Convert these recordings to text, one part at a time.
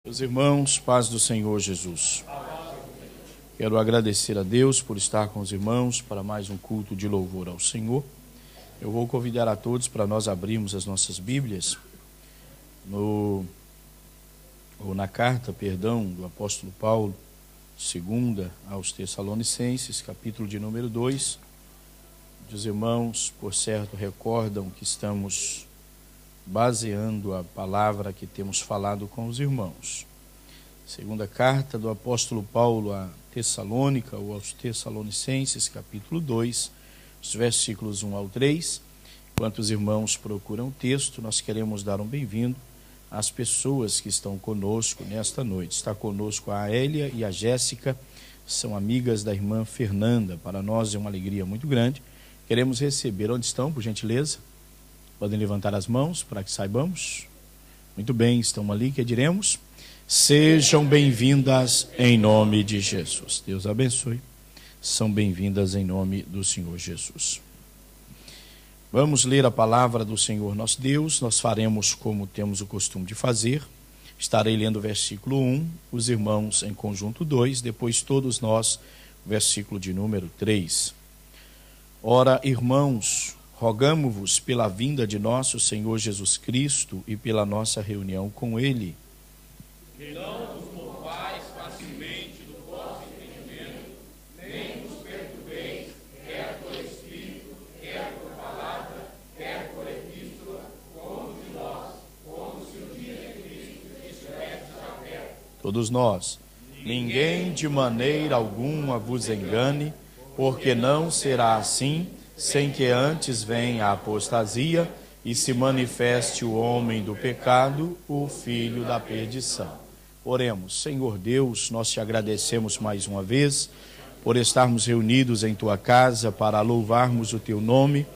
Meus irmãos, paz do Senhor Jesus. Quero agradecer a Deus por estar com os irmãos para mais um culto de louvor ao Senhor. Eu vou convidar a todos para nós abrirmos as nossas Bíblias na carta, do apóstolo Paulo, segunda aos Tessalonicenses, capítulo de número 2. Os irmãos, por certo, recordam que estamos baseando a palavra que temos falado com os irmãos. Segunda carta do apóstolo Paulo a Tessalônica, ou aos Tessalonicenses, capítulo 2, os versículos 1 ao 3. Enquanto os irmãos procuram o texto, nós queremos dar um bem-vindo às pessoas que estão conosco nesta noite. Está conosco a Hélia e a Jéssica, são amigas da irmã Fernanda. Para nós é uma alegria muito grande. Queremos receber. Onde estão, por gentileza? Podem levantar as mãos para que saibamos. Muito bem, estão ali, que diremos? Sejam bem-vindas em nome de Jesus. Deus abençoe. São bem-vindas em nome do Senhor Jesus. Vamos ler a palavra do Senhor nosso Deus. Nós faremos como temos o costume de fazer. Estarei lendo o versículo 1, os irmãos em conjunto 2, depois todos nós, versículo de número 3. Ora, irmãos, rogamo-vos pela vinda de nosso Senhor Jesus Cristo e pela nossa reunião com Ele, que não vos movais facilmente do vosso entendimento, nem vos perturbeis, quer por Espírito, quer por palavra, quer por epístola, como de nós, como se o dia de Cristo estivesse já perto. todos nós. Ninguém de maneira alguma vos engane, porque não será assim, sem que antes venha a apostasia e se manifeste o homem do pecado, o filho da perdição. Oremos. Senhor Deus, nós te agradecemos mais uma vez por estarmos reunidos em tua casa para louvarmos o teu nome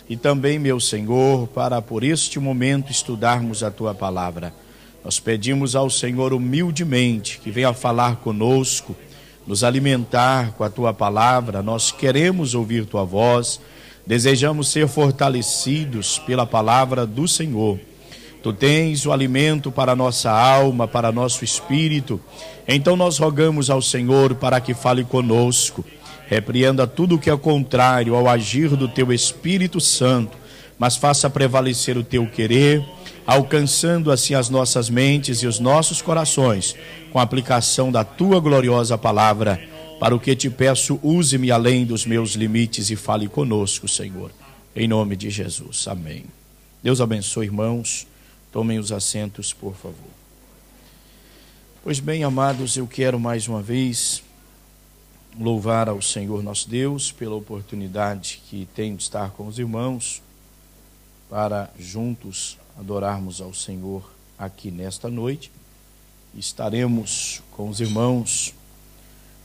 e também, meu Senhor, para por este momento estudarmos a tua palavra. Nós pedimos ao Senhor humildemente que venha falar conosco, nos alimentar com a tua palavra. Nós queremos ouvir tua voz, desejamos ser fortalecidos pela palavra do Senhor. Tu tens o alimento para a nossa alma, para nosso espírito. Então nós rogamos ao Senhor para que fale conosco, repreenda tudo o que é contrário ao agir do teu Espírito Santo, mas faça prevalecer o teu querer, alcançando assim as nossas mentes e os nossos corações, com a aplicação da tua gloriosa palavra. Para o que te peço, use-me além dos meus limites e fale conosco, Senhor. Em nome de Jesus. Amém. Deus abençoe, irmãos. Tomem os assentos, por favor. Pois bem, amados, eu quero mais uma vez louvar ao Senhor nosso Deus pela oportunidade que tenho de estar com os irmãos para juntos adorarmos ao Senhor aqui nesta noite. Estaremos com os irmãos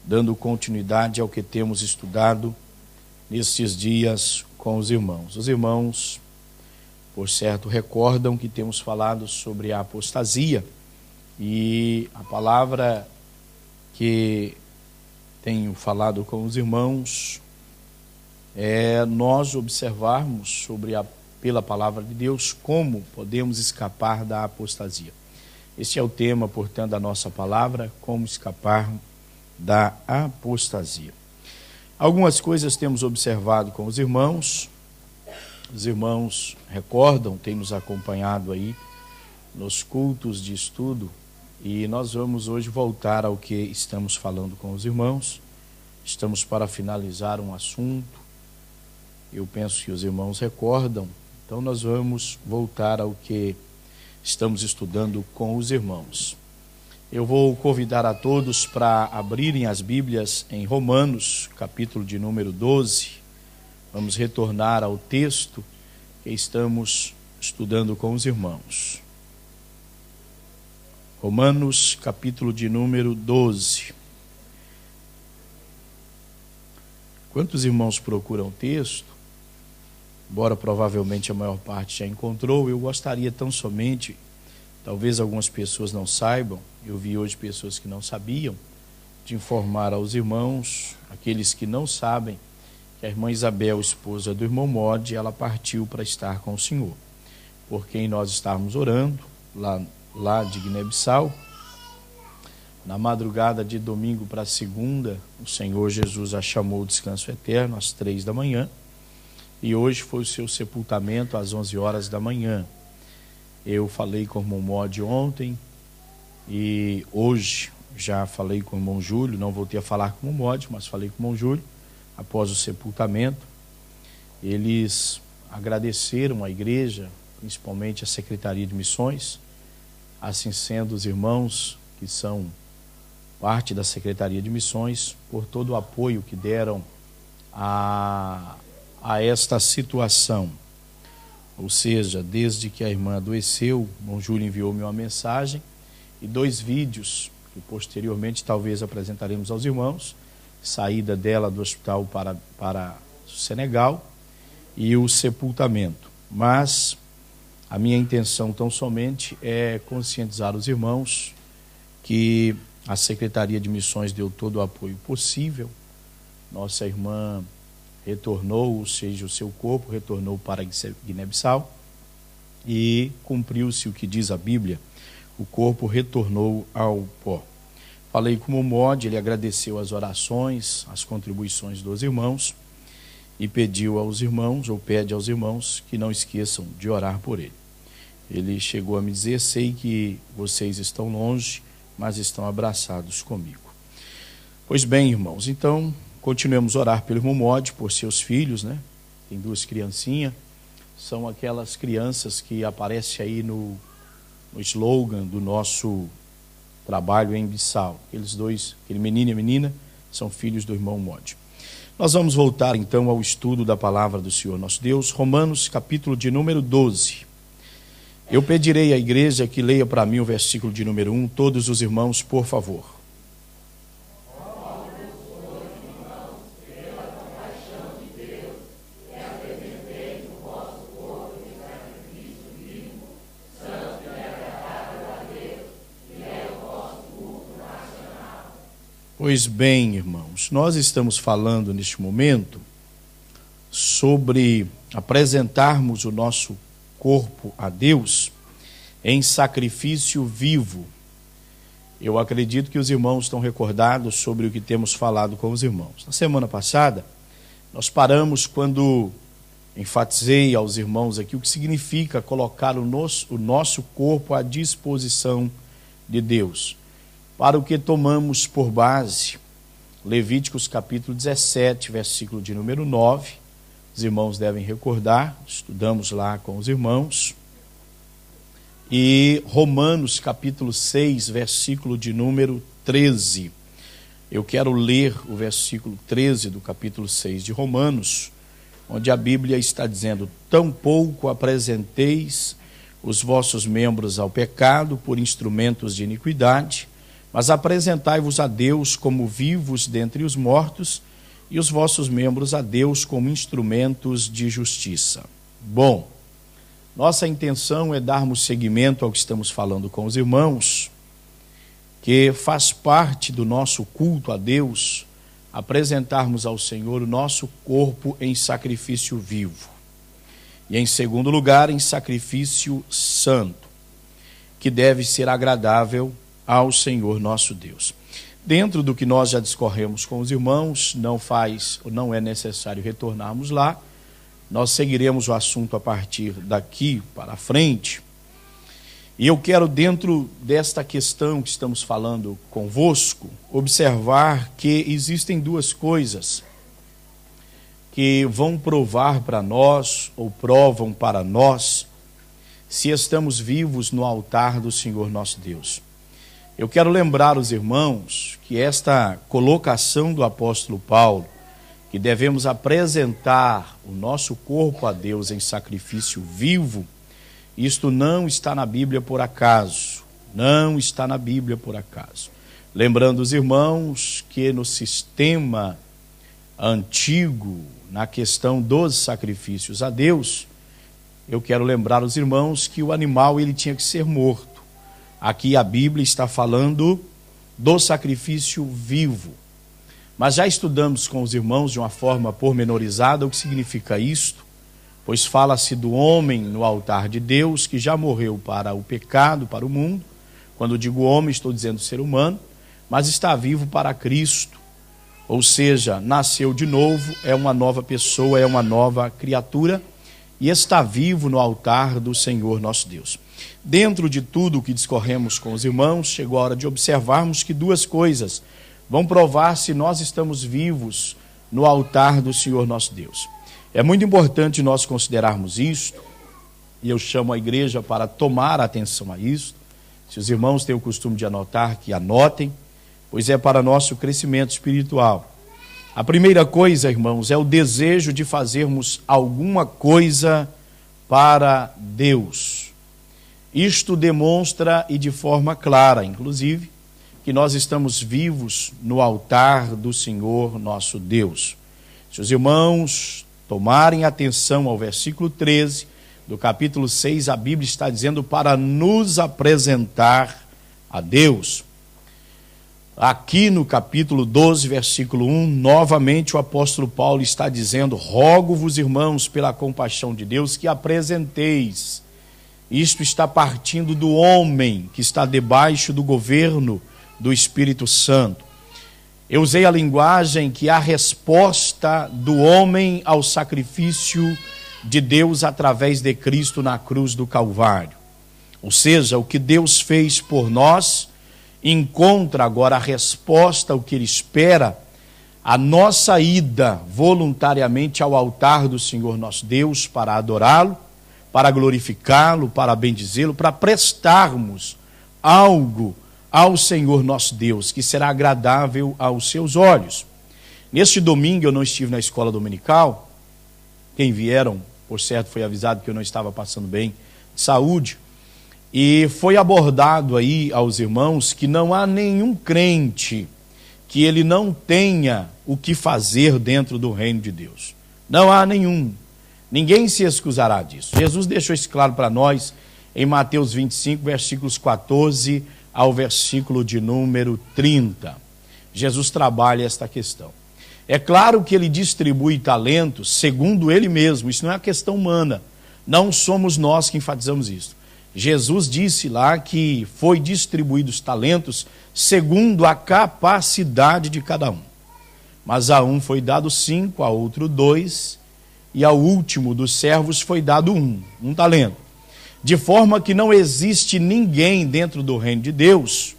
dando continuidade ao que temos estudado nesses dias com os irmãos. Os irmãos, por certo, recordam que temos falado sobre a apostasia, e a palavra que tenho falado com os irmãos é nós observarmos pela palavra de Deus como podemos escapar da apostasia. Este é o tema, portanto, da nossa palavra, como escapar da apostasia. Algumas coisas temos observado com os irmãos recordam, têm nos acompanhado aí nos cultos de estudo, e nós vamos hoje voltar ao que estamos falando com os irmãos. Estamos para finalizar um assunto, eu penso que os irmãos recordam, então nós vamos voltar ao que estamos estudando com os irmãos. Eu vou convidar a todos para abrirem as Bíblias em Romanos, capítulo de número 12. Vamos retornar ao texto que estamos estudando com os irmãos. Romanos, capítulo de número 12. Quantos irmãos procuram o texto? Embora provavelmente a maior parte já encontrou, eu gostaria tão somente, talvez algumas pessoas não saibam, eu vi hoje pessoas que não sabiam, de informar aos irmãos, aqueles que não sabem, que a irmã Isabel, esposa do irmão Mode, ela partiu para estar com o Senhor, por quem nós estávamos orando, lá de Guiné-Bissau, Na madrugada de domingo para segunda, o Senhor Jesus a chamou ao descanso eterno às 3 da manhã. E hoje foi o seu sepultamento às 11 horas da manhã. Eu falei com o irmão Modi ontem e hoje já falei com o irmão Júlio. Não voltei a falar com o irmão Modi, mas falei com o irmão Júlio após o sepultamento. Eles agradeceram à igreja, principalmente a Secretaria de Missões, assim sendo os irmãos que são parte da Secretaria de Missões, por todo o apoio que deram a esta situação. Ou seja, desde que a irmã adoeceu, o irmão Júlio enviou-me uma mensagem e 2 vídeos, que posteriormente talvez apresentaremos aos irmãos, saída dela do hospital para o Senegal e o sepultamento. Mas a minha intenção tão somente é conscientizar os irmãos que a Secretaria de Missões deu todo o apoio possível. Nossa irmã retornou, ou seja, o seu corpo retornou para Guiné-Bissau e cumpriu-se o que diz a Bíblia, o corpo retornou ao pó. Falei com o Modi, ele agradeceu as orações, as contribuições dos irmãos e pediu aos irmãos, ou pede aos irmãos, que não esqueçam de orar por ele. Ele chegou a me dizer: sei que vocês estão longe, mas estão abraçados comigo. Pois bem, irmãos, então continuemos a orar pelo irmão Modi, por seus filhos, né? Tem 2 criancinhas, são aquelas crianças que aparecem aí no slogan do nosso trabalho em Bissau. Aqueles 2, aquele menino e a menina, são filhos do irmão Modi. Nós vamos voltar então ao estudo da palavra do Senhor nosso Deus, Romanos capítulo de número 12. Eu pedirei à igreja que leia para mim o versículo de número 1, todos os irmãos, por favor. Pois bem, irmãos, nós estamos falando neste momento sobre apresentarmos o nosso corpo a Deus em sacrifício vivo. Eu acredito que os irmãos estão recordados sobre o que temos falado com os irmãos. Na semana passada, nós paramos quando enfatizei aos irmãos aqui o que significa colocar o nosso corpo à disposição de Deus. Para o que tomamos por base Levíticos capítulo 17, versículo de número 9. Os irmãos devem recordar, estudamos lá com os irmãos. E Romanos capítulo 6, versículo de número 13. Eu quero ler o versículo 13 do capítulo 6 de Romanos, onde a Bíblia está dizendo: tampouco apresenteis os vossos membros ao pecado por instrumentos de iniquidade, mas apresentai-vos a Deus como vivos dentre os mortos, e os vossos membros a Deus como instrumentos de justiça. Bom, nossa intenção é darmos seguimento ao que estamos falando com os irmãos, que faz parte do nosso culto a Deus, apresentarmos ao Senhor o nosso corpo em sacrifício vivo. E em segundo lugar, em sacrifício santo, que deve ser agradável ao Senhor nosso Deus. Dentro do que nós já discorremos com os irmãos, não é necessário retornarmos lá. Nós seguiremos o assunto a partir daqui para frente. E eu quero, dentro desta questão que estamos falando convosco, observar que existem 2 coisas que vão provar para nós, ou provam para nós, se estamos vivos no altar do Senhor nosso Deus. Eu quero lembrar os irmãos que esta colocação do apóstolo Paulo, que devemos apresentar o nosso corpo a Deus em sacrifício vivo, isto não está na Bíblia por acaso. Não está na Bíblia por acaso. Lembrando os irmãos que no sistema antigo, na questão dos sacrifícios a Deus, eu quero lembrar os irmãos que o animal ele tinha que ser morto. Aqui a Bíblia está falando do sacrifício vivo. Mas já estudamos com os irmãos de uma forma pormenorizada o que significa isto, pois fala-se do homem no altar de Deus, que já morreu para o pecado, para o mundo. Quando digo homem, estou dizendo ser humano, mas está vivo para Cristo. Ou seja, nasceu de novo, é uma nova pessoa, é uma nova criatura e está vivo no altar do Senhor nosso Deus. Dentro de tudo o que discorremos com os irmãos, chegou a hora de observarmos que duas coisas vão provar se nós estamos vivos no altar do Senhor nosso Deus. É muito importante nós considerarmos isto, e eu chamo a igreja para tomar atenção a isto. Se os irmãos têm o costume de anotar, que anotem, pois é para nosso crescimento espiritual. A primeira coisa, irmãos, é o desejo de fazermos alguma coisa para Deus. Isto demonstra, e de forma clara, inclusive, que nós estamos vivos no altar do Senhor nosso Deus. Se os irmãos tomarem atenção ao versículo 13 do capítulo 6, a Bíblia está dizendo para nos apresentar a Deus. Aqui no capítulo 12, versículo 1, novamente o apóstolo Paulo está dizendo: rogo-vos, irmãos, pela compaixão de Deus, que apresenteis. Isto está partindo do homem que está debaixo do governo do Espírito Santo. Eu usei a linguagem que é a resposta do homem ao sacrifício de Deus através de Cristo na cruz do Calvário. Ou seja, o que Deus fez por nós encontra agora a resposta ao que Ele espera, a nossa ida voluntariamente ao altar do Senhor nosso Deus para adorá-lo, para glorificá-lo, para bendizê-lo, para prestarmos algo ao Senhor nosso Deus, que será agradável aos seus olhos. Neste domingo eu não estive na escola dominical. Quem vieram, por certo, foi avisado que eu não estava passando bem de saúde. E foi abordado aí aos irmãos que não há nenhum crente que ele não tenha o que fazer dentro do reino de Deus. Não há nenhum. Ninguém se excusará disso. Jesus deixou isso claro para nós em Mateus 25, versículos 14 ao versículo de número 30. Jesus trabalha esta questão. É claro que ele distribui talentos segundo ele mesmo. Isso não é uma questão humana. Não somos nós que enfatizamos isso. Jesus disse lá que foi distribuídos talentos segundo a capacidade de cada um. Mas a um foi dado 5, a outro 2, e ao último dos servos foi dado um talento. De forma que não existe ninguém dentro do reino de Deus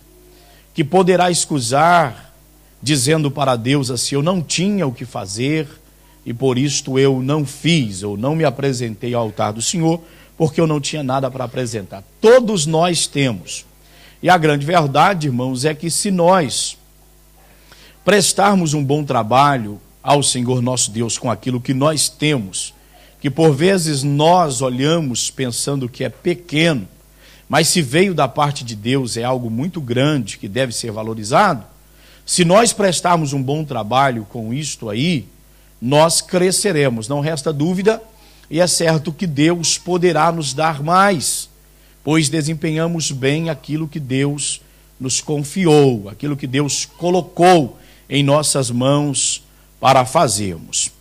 que poderá escusar, dizendo para Deus assim: eu não tinha o que fazer e por isto eu não fiz, ou não me apresentei ao altar do Senhor, porque eu não tinha nada para apresentar. Todos nós temos. E a grande verdade, irmãos, é que se nós prestarmos um bom trabalho ao Senhor nosso Deus com aquilo que nós temos, que por vezes nós olhamos pensando que é pequeno, mas se veio da parte de Deus é algo muito grande que deve ser valorizado. Se nós prestarmos um bom trabalho com isto aí, nós cresceremos, não resta dúvida, e é certo que Deus poderá nos dar mais, pois desempenhamos bem aquilo que Deus nos confiou, aquilo que Deus colocou em nossas mãos para fazermos.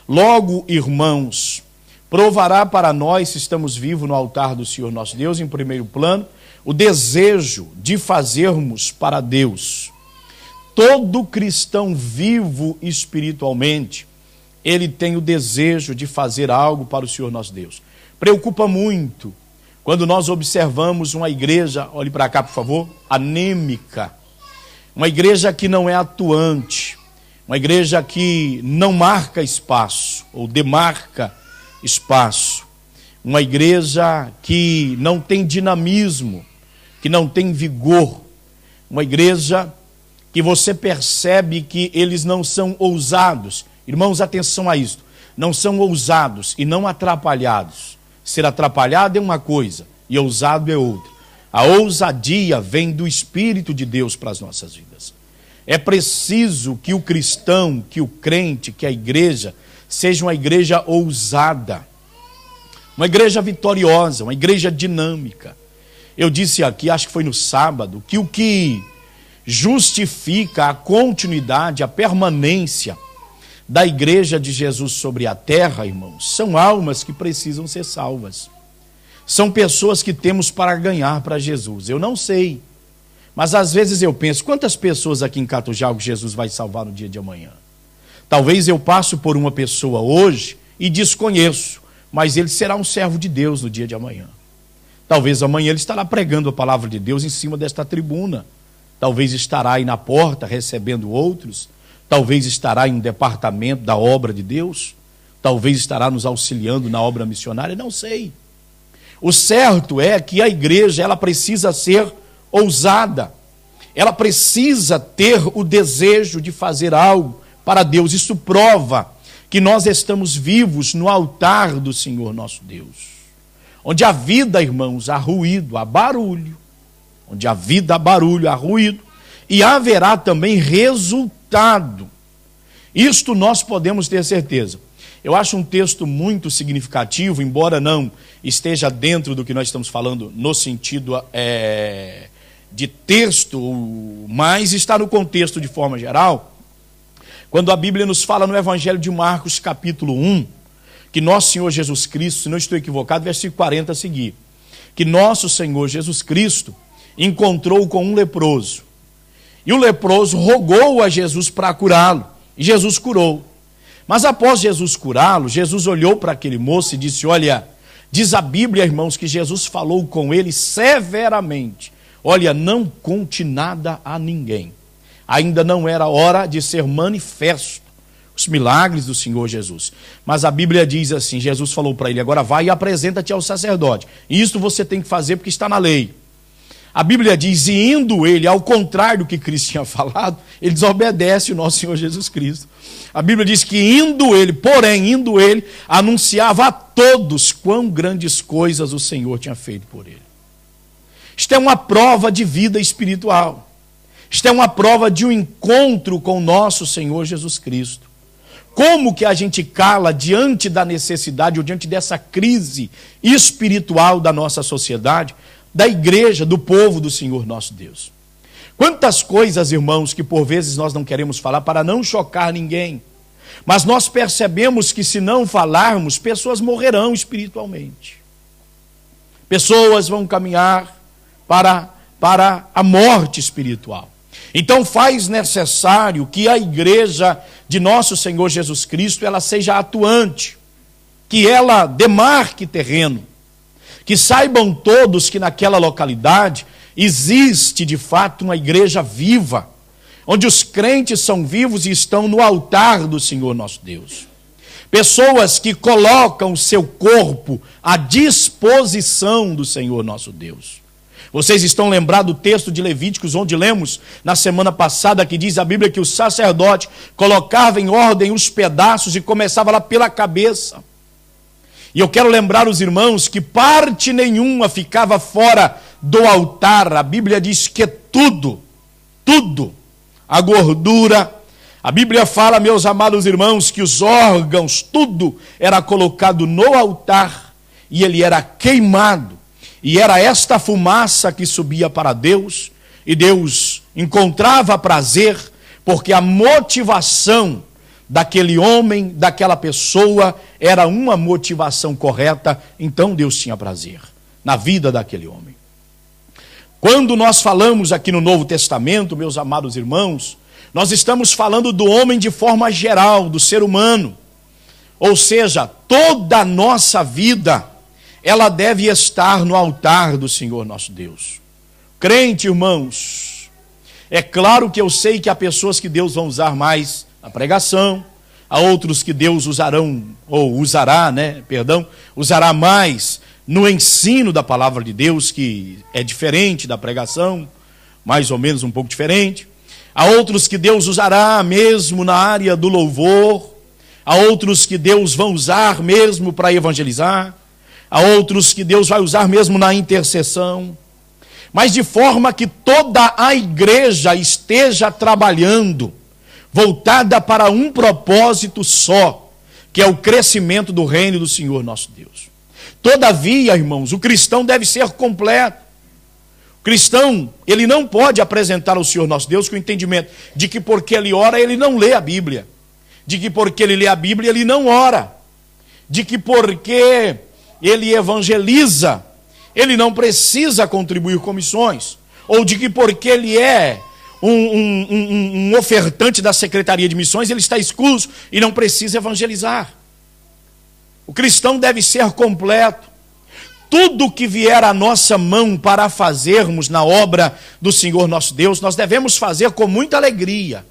Logo, irmãos, provará para nós se estamos vivos no altar do Senhor nosso Deus, em primeiro plano, o desejo de fazermos para Deus. Todo cristão vivo espiritualmente, ele tem o desejo de fazer algo para o Senhor nosso Deus. Preocupa muito quando nós observamos uma igreja, olhe para cá por favor, anêmica, uma igreja que não é atuante, uma igreja que não marca espaço ou demarca espaço, uma igreja que não tem dinamismo, que não tem vigor, uma igreja que você percebe que eles não são ousados. Irmãos, atenção a isto, não são ousados e não atrapalhados. Ser atrapalhado é uma coisa e ousado é outra. A ousadia vem do Espírito de Deus para as nossas vidas. É preciso que o cristão, que o crente, que a igreja seja uma igreja ousada, uma igreja vitoriosa, uma igreja dinâmica. Eu disse aqui, acho que foi no sábado, que o que justifica a continuidade, a permanência da igreja de Jesus sobre a terra, irmãos, são almas que precisam ser salvas. São pessoas que temos para ganhar para Jesus. Eu não sei Mas às vezes eu penso, quantas pessoas aqui em Catujalgo Jesus vai salvar no dia de amanhã? Talvez eu passe por uma pessoa hoje e desconheço, mas ele será um servo de Deus no dia de amanhã. Talvez amanhã ele estará pregando a palavra de Deus em cima desta tribuna. Talvez estará aí na porta recebendo outros. Talvez estará em um departamento da obra de Deus. Talvez estará nos auxiliando na obra missionária, não sei. O certo é que a igreja, ela precisa ser ousada. Ela precisa ter o desejo de fazer algo para Deus. Isso prova que nós estamos vivos no altar do Senhor nosso Deus. Onde a vida, irmãos, há ruído, há barulho. Onde a vida há barulho, há ruído. E haverá também resultado. Isto nós podemos ter certeza. Eu acho um texto muito significativo, embora não esteja dentro do que nós estamos falando no sentido de texto, mas está no contexto de forma geral. Quando a Bíblia nos fala no Evangelho de Marcos, capítulo 1, que nosso Senhor Jesus Cristo, se não estou equivocado, versículo 40 a seguir, que nosso Senhor Jesus Cristo encontrou com um leproso. E o leproso rogou a Jesus para curá-lo. E Jesus curou. Mas após Jesus curá-lo, Jesus olhou para aquele moço e disse, olha, diz a Bíblia, irmãos, que Jesus falou com ele severamente. Olha, não conte nada a ninguém. Ainda não era hora de ser manifesto os milagres do Senhor Jesus. Mas a Bíblia diz assim, Jesus falou para ele, agora vai e apresenta-te ao sacerdote. E isso você tem que fazer porque está na lei. A Bíblia diz, e indo ele, ao contrário do que Cristo tinha falado, ele desobedece o nosso Senhor Jesus Cristo. A Bíblia diz que indo ele, anunciava a todos quão grandes coisas o Senhor tinha feito por ele. Isto é uma prova de vida espiritual. Isto é uma prova de um encontro com o nosso Senhor Jesus Cristo. Como que a gente cala diante da necessidade ou diante dessa crise espiritual da nossa sociedade, da igreja, do povo do Senhor nosso Deus? Quantas coisas, irmãos, que por vezes nós não queremos falar para não chocar ninguém, mas nós percebemos que se não falarmos, pessoas morrerão espiritualmente. Pessoas vão caminhar para a morte espiritual. Então faz necessário que a igreja de nosso Senhor Jesus Cristo, ela seja atuante, que ela demarque terreno, que saibam todos que naquela localidade existe de fato uma igreja viva, onde os crentes são vivos e estão no altar do Senhor nosso Deus. Pessoas que colocam o seu corpo à disposição do Senhor nosso Deus. Vocês estão lembrados do texto de Levíticos, onde lemos na semana passada, que diz a Bíblia que o sacerdote colocava em ordem os pedaços e começava lá pela cabeça. E eu quero lembrar os irmãos que parte nenhuma ficava fora do altar. A Bíblia diz que tudo, a gordura, a Bíblia fala, meus amados irmãos, que os órgãos, tudo era colocado no altar e ele era queimado. E era esta fumaça que subia para Deus, e Deus encontrava prazer, porque a motivação daquele homem, daquela pessoa, era uma motivação correta, então Deus tinha prazer na vida daquele homem. Quando nós falamos aqui no Novo Testamento, meus amados irmãos, nós estamos falando do homem de forma geral, do ser humano. Ou seja, toda a nossa vida, ela deve estar no altar do Senhor nosso Deus. Crente, irmãos, é claro que eu sei que há pessoas que Deus vai usar mais na pregação, há outros que Deus usará mais no ensino da palavra de Deus, que é diferente da pregação, mais ou menos um pouco diferente. Há outros que Deus usará mesmo na área do louvor, há outros que Deus vai usar mesmo para evangelizar, há outros que Deus vai usar mesmo na intercessão, mas de forma que toda a igreja esteja trabalhando, voltada para um propósito só, que é o crescimento do reino do Senhor nosso Deus. Todavia, irmãos, o cristão deve ser completo. O cristão, ele não pode apresentar ao Senhor nosso Deus com o entendimento de que porque ele ora, ele não lê a Bíblia, de que porque ele lê a Bíblia, ele não ora, de que porque ele evangeliza, ele não precisa contribuir com missões, ou de que porque ele é um ofertante da Secretaria de Missões, ele está excluso e não precisa evangelizar. O cristão deve ser completo. Tudo que vier à nossa mão para fazermos na obra do Senhor nosso Deus, nós devemos fazer com muita alegria,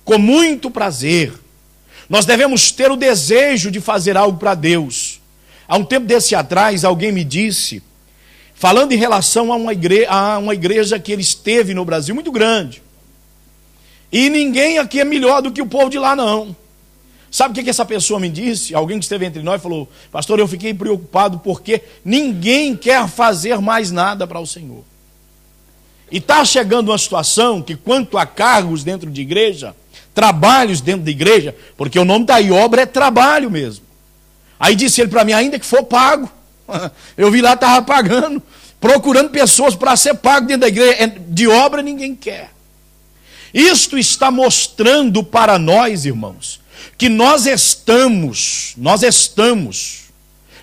com muito prazer. Nós devemos ter o desejo de fazer algo para Deus. Há um tempo desse atrás, alguém me disse, falando em relação a uma igreja que ele esteve no Brasil, muito grande. E ninguém aqui é melhor do que o povo de lá, não. Sabe o que essa pessoa me disse? Alguém que esteve entre nós falou: pastor, eu fiquei preocupado porque ninguém quer fazer mais nada para o Senhor. E está chegando uma situação que, quanto a cargos dentro de igreja, trabalhos dentro da igreja, porque o nome da obra é trabalho mesmo. Aí disse ele para mim: ainda que for pago. Eu vi lá, estava pagando, procurando pessoas para ser pago dentro da igreja. De obra ninguém quer. Isto está mostrando para nós, irmãos, que nós estamos,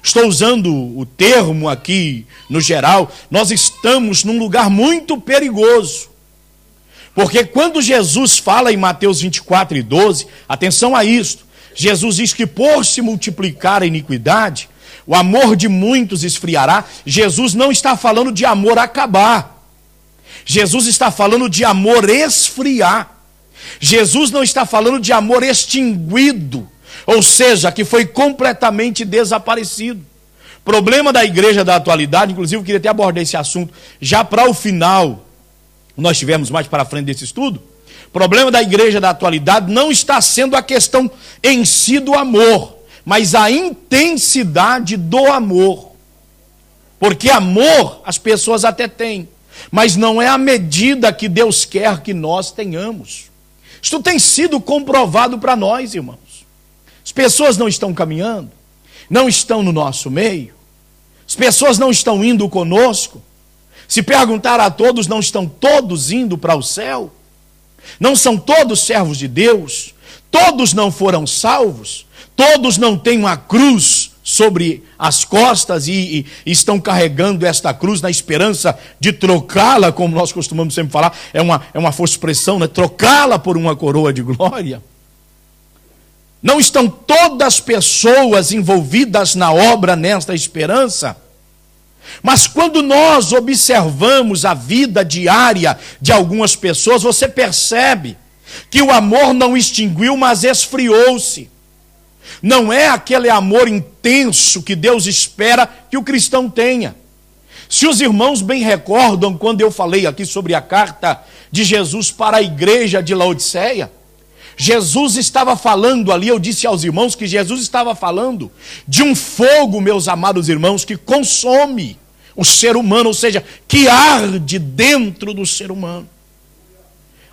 estou usando o termo aqui no geral, nós estamos num lugar muito perigoso. Porque quando Jesus fala em Mateus 24:12, atenção a isto, Jesus diz que por se multiplicar a iniquidade, o amor de muitos esfriará. Jesus não está falando de amor acabar. Jesus está falando de amor esfriar. Jesus não está falando de amor extinguido, ou seja, que foi completamente desaparecido. Problema da igreja da atualidade, inclusive eu queria até abordar esse assunto já para o final, nós tivemos mais para frente desse estudo. Problema da igreja da atualidade não está sendo a questão em si do amor, mas a intensidade do amor. Porque amor as pessoas até têm, mas não é a medida que Deus quer que nós tenhamos. Isto tem sido comprovado para nós, irmãos. As pessoas não estão caminhando, não estão no nosso meio, as pessoas não estão indo conosco. Se perguntar a todos, não estão todos indo para o céu? Não são todos servos de Deus? Todos não foram salvos? Todos não têm uma cruz sobre as costas e estão carregando esta cruz na esperança de trocá-la, como nós costumamos sempre falar, é uma força expressão, né? Trocá-la por uma coroa de glória. Não estão todas as pessoas envolvidas na obra nesta esperança? Mas quando nós observamos a vida diária de algumas pessoas, você percebe que o amor não extinguiu, mas esfriou-se. Não é aquele amor intenso que Deus espera que o cristão tenha. Se os irmãos bem recordam, quando eu falei aqui sobre a carta de Jesus para a igreja de Laodiceia, Jesus estava falando ali, eu disse aos irmãos que Jesus estava falando de um fogo, meus amados irmãos, que consome o ser humano, ou seja, que arde dentro do ser humano.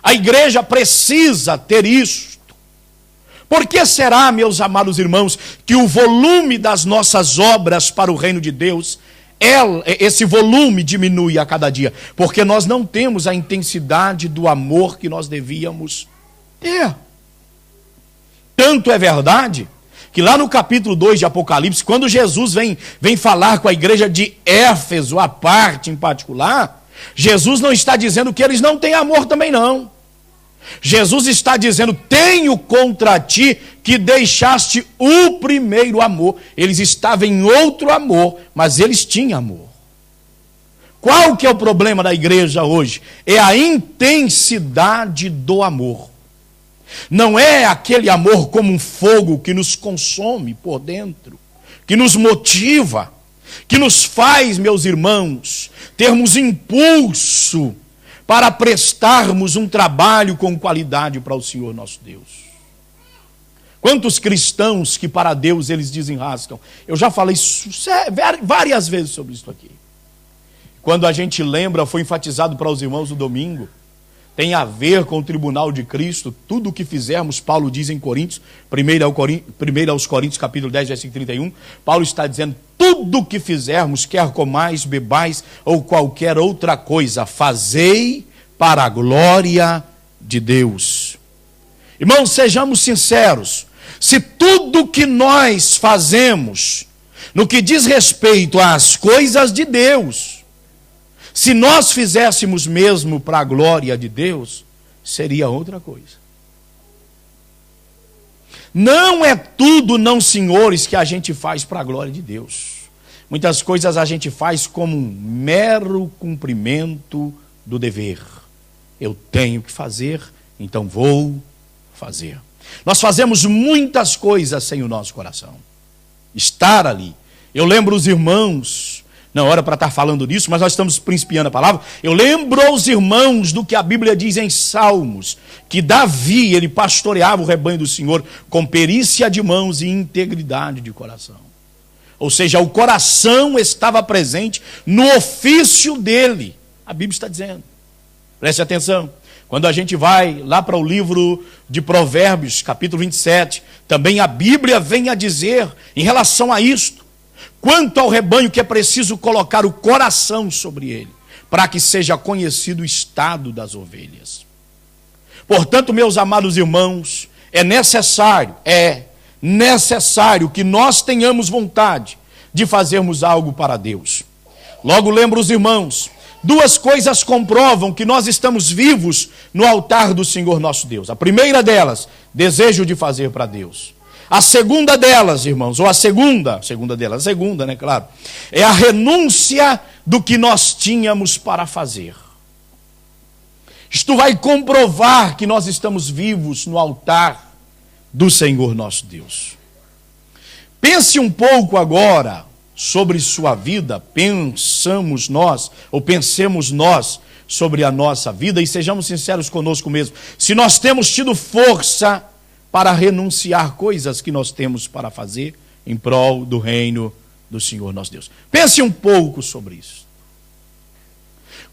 A igreja precisa ter isto. Por que será, meus amados irmãos, que o volume das nossas obras para o reino de Deus, esse volume diminui a cada dia? Porque nós não temos a intensidade do amor que nós devíamos ter. Tanto é verdade que lá no capítulo 2 de Apocalipse, quando Jesus vem falar com a igreja de Éfeso, a parte em particular, Jesus não está dizendo que eles não têm amor também não. Jesus está dizendo: tenho contra ti que deixaste o primeiro amor. Eles estavam em outro amor, mas eles tinham amor. Qual que é o problema da igreja hoje? É a intensidade do amor. Não é aquele amor como um fogo que nos consome por dentro, que nos motiva, que nos faz, meus irmãos, termos impulso para prestarmos um trabalho com qualidade para o Senhor nosso Deus. Quantos cristãos que para Deus eles desenrascam? Eu já falei várias vezes sobre isso aqui. Quando a gente lembra, foi enfatizado para os irmãos no domingo, tem a ver com o tribunal de Cristo. Tudo o que fizermos, Paulo diz em Coríntios, 1 aos Coríntios, capítulo 10, versículo 31, Paulo está dizendo: tudo o que fizermos, quer comais, bebais ou qualquer outra coisa, fazei para a glória de Deus. Irmãos, sejamos sinceros, se tudo que nós fazemos, no que diz respeito às coisas de Deus, Se nós fizéssemos mesmo para a glória de Deus, seria outra coisa. Não é tudo, não, senhores, que a gente faz para a glória de Deus. Muitas coisas a gente faz como um mero cumprimento do dever. Eu tenho que fazer, então vou fazer. Nós fazemos muitas coisas sem o nosso coração. Estar ali. Eu lembro os irmãos, não era para estar falando disso, mas nós estamos principiando a palavra. Eu lembro aos irmãos do que a Bíblia diz em Salmos, que Davi, ele pastoreava o rebanho do Senhor com perícia de mãos e integridade de coração. Ou seja, o coração estava presente no ofício dele. A Bíblia está dizendo. Preste atenção. Quando a gente vai lá para o livro de Provérbios, capítulo 27, também a Bíblia vem a dizer, em relação a isto, quanto ao rebanho que é preciso colocar o coração sobre ele, para que seja conhecido o estado das ovelhas. Portanto, meus amados irmãos, é necessário que nós tenhamos vontade de fazermos algo para Deus. Logo lembro os irmãos, duas coisas comprovam que nós estamos vivos no altar do Senhor nosso Deus. A primeira delas, desejo de fazer para Deus. A segunda delas, irmãos, ou a segunda, né, claro, é a renúncia do que nós tínhamos para fazer. Isto vai comprovar que nós estamos vivos no altar do Senhor nosso Deus. Pense um pouco agora sobre sua vida, pensemos nós sobre a nossa vida e sejamos sinceros conosco mesmo. Se nós temos tido força para renunciar coisas que nós temos para fazer em prol do reino do Senhor nosso Deus. Pense um pouco sobre isso.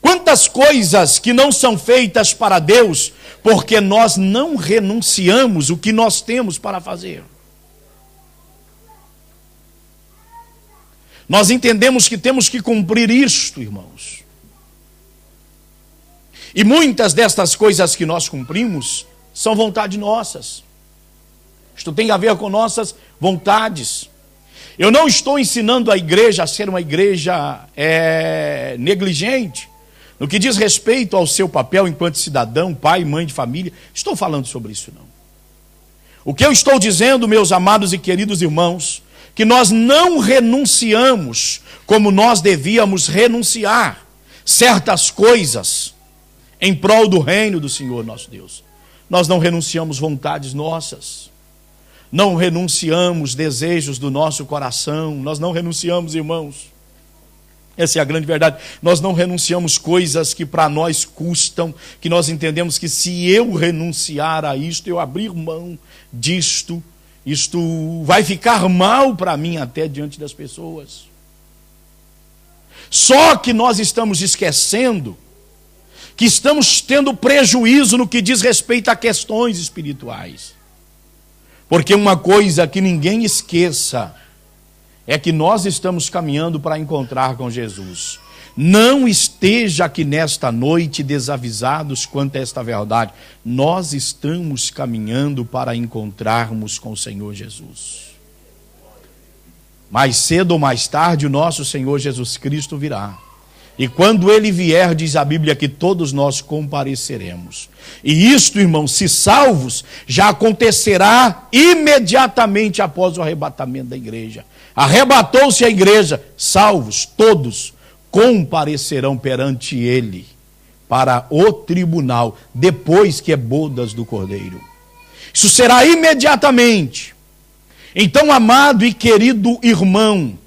Quantas coisas que não são feitas para Deus porque nós não renunciamos o que nós temos para fazer. Nós entendemos que temos que cumprir isto, irmãos. E muitas destas coisas que nós cumprimos são vontades nossas. Isto tem a ver com nossas vontades. Eu não estou ensinando a igreja a ser uma igreja negligente, no que diz respeito ao seu papel enquanto cidadão, pai, mãe de família. Estou falando sobre isso, não. O que eu estou dizendo, meus amados e queridos irmãos, que nós não renunciamos como nós devíamos renunciar certas coisas em prol do reino do Senhor nosso Deus. Nós não renunciamos vontades nossas, não renunciamos desejos do nosso coração, nós não renunciamos, irmãos, essa é a grande verdade, nós não renunciamos coisas que para nós custam, que nós entendemos que se eu renunciar a isto, eu abrir mão disto, isto vai ficar mal para mim até diante das pessoas. Só que nós estamos esquecendo que estamos tendo prejuízo no que diz respeito a questões espirituais. Porque uma coisa que ninguém esqueça é que nós estamos caminhando para encontrar com Jesus. Não esteja aqui nesta noite desavisados quanto a esta verdade. Nós estamos caminhando para encontrarmos com o Senhor Jesus. Mais cedo ou mais tarde o nosso Senhor Jesus Cristo virá. E quando ele vier, diz a Bíblia que todos nós compareceremos. E isto, irmãos, se salvos, já acontecerá imediatamente após o arrebatamento da igreja. Arrebatou-se a igreja, salvos, todos comparecerão perante ele para o tribunal, depois que é bodas do Cordeiro. Isso será imediatamente. Então, amado e querido irmão,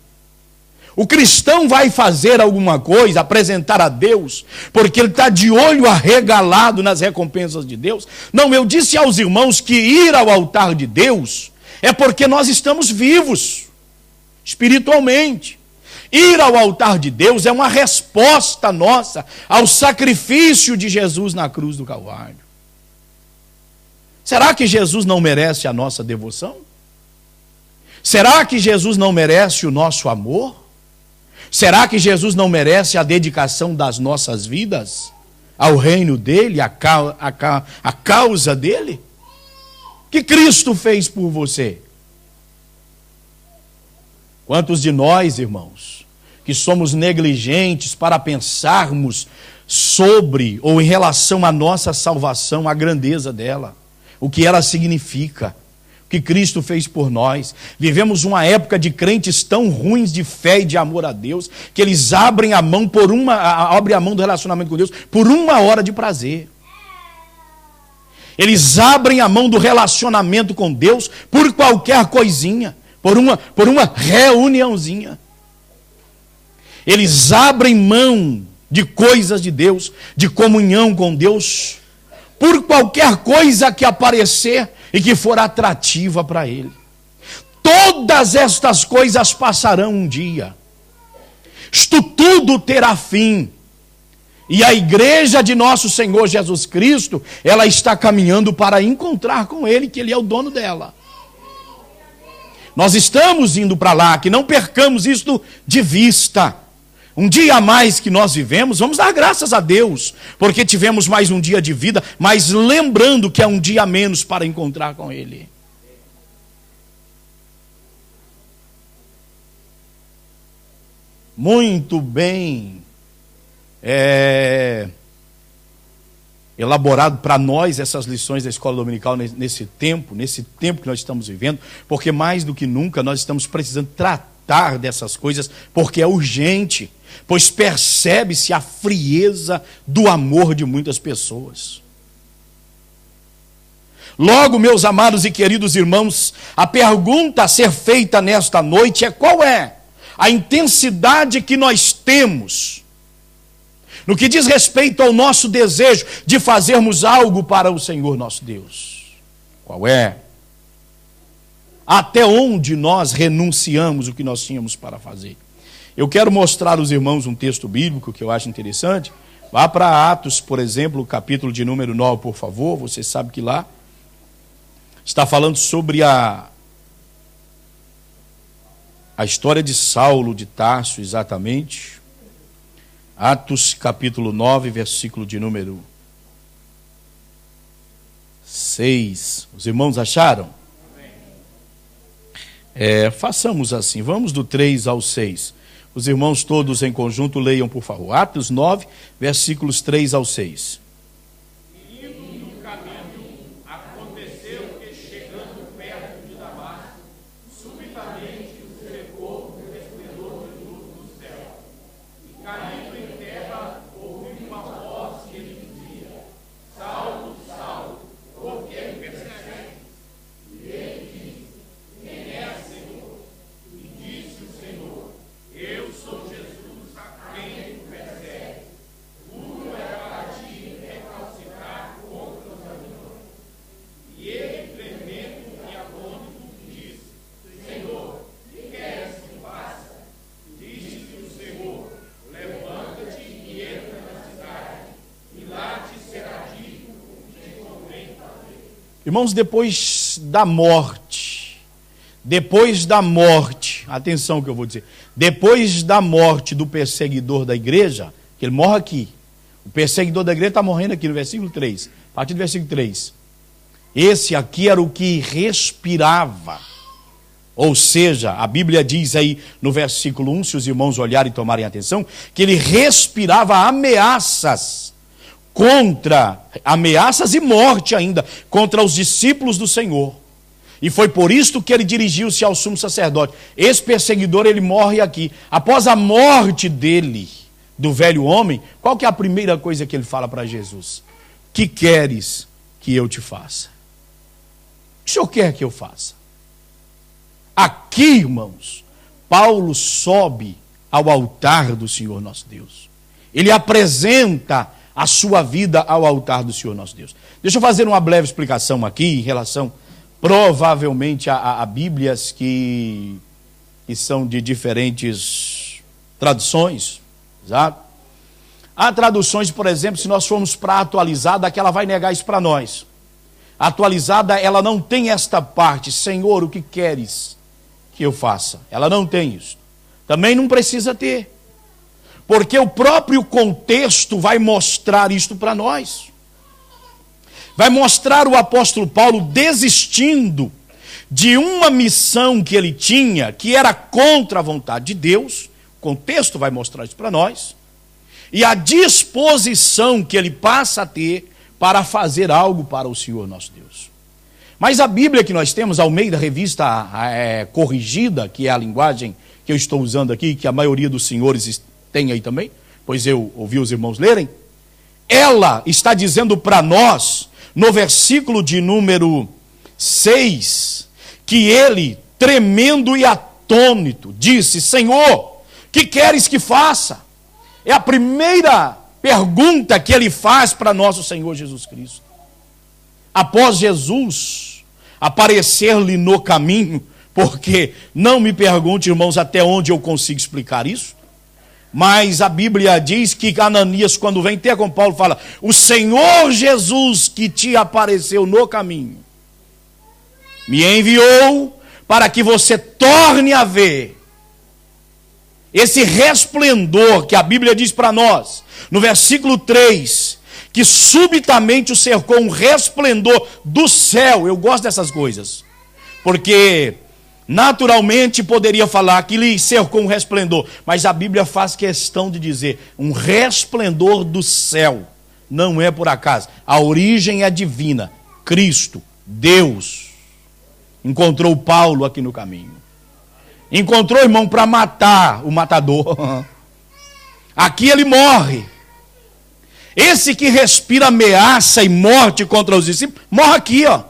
o cristão vai fazer alguma coisa, apresentar a Deus, porque ele está de olho arregalado nas recompensas de Deus? Não, eu disse aos irmãos que ir ao altar de Deus é porque nós estamos vivos, espiritualmente. Ir ao altar de Deus é uma resposta nossa ao sacrifício de Jesus na cruz do Calvário. Será que Jesus não merece a nossa devoção? Será que Jesus não merece o nosso amor? Será que Jesus não merece a dedicação das nossas vidas ao reino dele, a causa dele? O que Cristo fez por você? Quantos de nós, irmãos, que somos negligentes para pensarmos sobre ou em relação à nossa salvação, a grandeza dela, o que ela significa, o que Cristo fez por nós. Vivemos uma época de crentes tão ruins de fé e de amor a Deus, que eles abrem a mão do relacionamento com Deus por uma hora de prazer. Eles abrem a mão do relacionamento com Deus por qualquer coisinha, por uma reuniãozinha. Eles abrem mão de coisas de Deus, de comunhão com Deus, por qualquer coisa que aparecer e que for atrativa para ele. Todas estas coisas passarão um dia. Isto tudo terá fim. E a igreja de nosso Senhor Jesus Cristo, ela está caminhando para encontrar com ele, que ele é o dono dela. Nós estamos indo para lá, que não percamos isto de vista. Um dia a mais que nós vivemos, vamos dar graças a Deus, porque tivemos mais um dia de vida, mas lembrando que é um dia a menos para encontrar com ele. Muito bem elaborado para nós essas lições da escola dominical nesse tempo que nós estamos vivendo, porque mais do que nunca nós estamos precisando tratar dessas coisas, porque é urgente, pois percebe-se a frieza do amor de muitas pessoas. Logo, meus amados e queridos irmãos, a pergunta a ser feita nesta noite é: qual é a intensidade que nós temos no que diz respeito ao nosso desejo de fazermos algo para o Senhor nosso Deus? Qual é? Até onde nós renunciamos o que nós tínhamos para fazer? Eu quero mostrar aos irmãos um texto bíblico que eu acho interessante. Vá para Atos, por exemplo, capítulo de número 9, por favor. Você sabe que lá está falando sobre a história de Saulo de Tarso, exatamente. Atos, capítulo 9, versículo de número 6. Os irmãos acharam? Façamos assim, vamos do 3 ao 6. Os irmãos todos em conjunto leiam, por favor. Atos 9, versículos 3 ao 6. E indo no caminho, aconteceu que, chegando perto de Damasco, subitamente o cercou o resplendor de luz do céu. E caindo em terra, ouviu uma voz que lhe dizia: Saulo, Saulo, por que me persegues? E ele disse: Quem é, Senhor? E disse o Senhor: Eu sou Jesus, a quem tu persegues. Duro é para ti recalcitrar contra os aviões. E ele, tremendo e atônito, disse: Senhor, que queres que faça? Disse-lhe o Senhor: Levanta-te e entra na cidade, e lá te será dito o que te convém fazer. Irmãos, depois da morte, atenção que eu vou dizer, depois da morte do perseguidor da igreja, que ele morre aqui, o perseguidor da igreja está morrendo aqui no versículo 3, a partir do versículo 3, esse aqui era o que respirava, ou seja, a Bíblia diz aí no versículo 1, se os irmãos olharem e tomarem atenção, que ele respirava ameaças e morte ainda, contra os discípulos do Senhor. E foi por isto que ele dirigiu-se ao sumo sacerdote. Esse perseguidor, ele morre aqui. Após a morte dele, do velho homem, qual que é a primeira coisa que ele fala para Jesus? Que queres que eu te faça? O que o Senhor quer que eu faça? Aqui, irmãos, Paulo sobe ao altar do Senhor nosso Deus. Ele apresenta a sua vida ao altar do Senhor nosso Deus. Deixa eu fazer uma breve explicação aqui em relação, provavelmente, a Bíblias que são de diferentes traduções, exato? Há traduções, por exemplo, se nós formos para a atualizada, que ela vai negar isso para nós. A atualizada, ela não tem esta parte: Senhor, o que queres que eu faça? Ela não tem isso. Também não precisa ter, porque o próprio contexto vai mostrar isto para nós. Vai mostrar o apóstolo Paulo desistindo de uma missão que ele tinha, que era contra a vontade de Deus, contexto vai mostrar isso para nós, e a disposição que ele passa a ter para fazer algo para o Senhor nosso Deus. Mas a Bíblia que nós temos, Almeida Revista Corrigida, que é a linguagem que eu estou usando aqui, que a maioria dos senhores tem aí também, pois eu ouvi os irmãos lerem, ela está dizendo para nós, no versículo de número 6, que ele, tremendo e atônito, disse: Senhor, que queres que faça? É a primeira pergunta que ele faz para nosso Senhor Jesus Cristo. Após Jesus aparecer-lhe no caminho, porque não me pergunte, irmãos, até onde eu consigo explicar isso, mas a Bíblia diz que Ananias, quando vem ter com Paulo, fala: o Senhor Jesus que te apareceu no caminho, me enviou para que você torne a ver esse resplendor que a Bíblia diz para nós, no versículo 3, que subitamente o cercou um resplendor do céu. Eu gosto dessas coisas, porque naturalmente poderia falar que lhe cercou um resplendor, mas a Bíblia faz questão de dizer um resplendor do céu. Não é por acaso, a origem é divina. Cristo, Deus, encontrou Paulo aqui no caminho. Encontrou, irmão, para matar o matador. Aqui ele morre. Esse que respira ameaça e morte contra os discípulos, morre aqui, ó.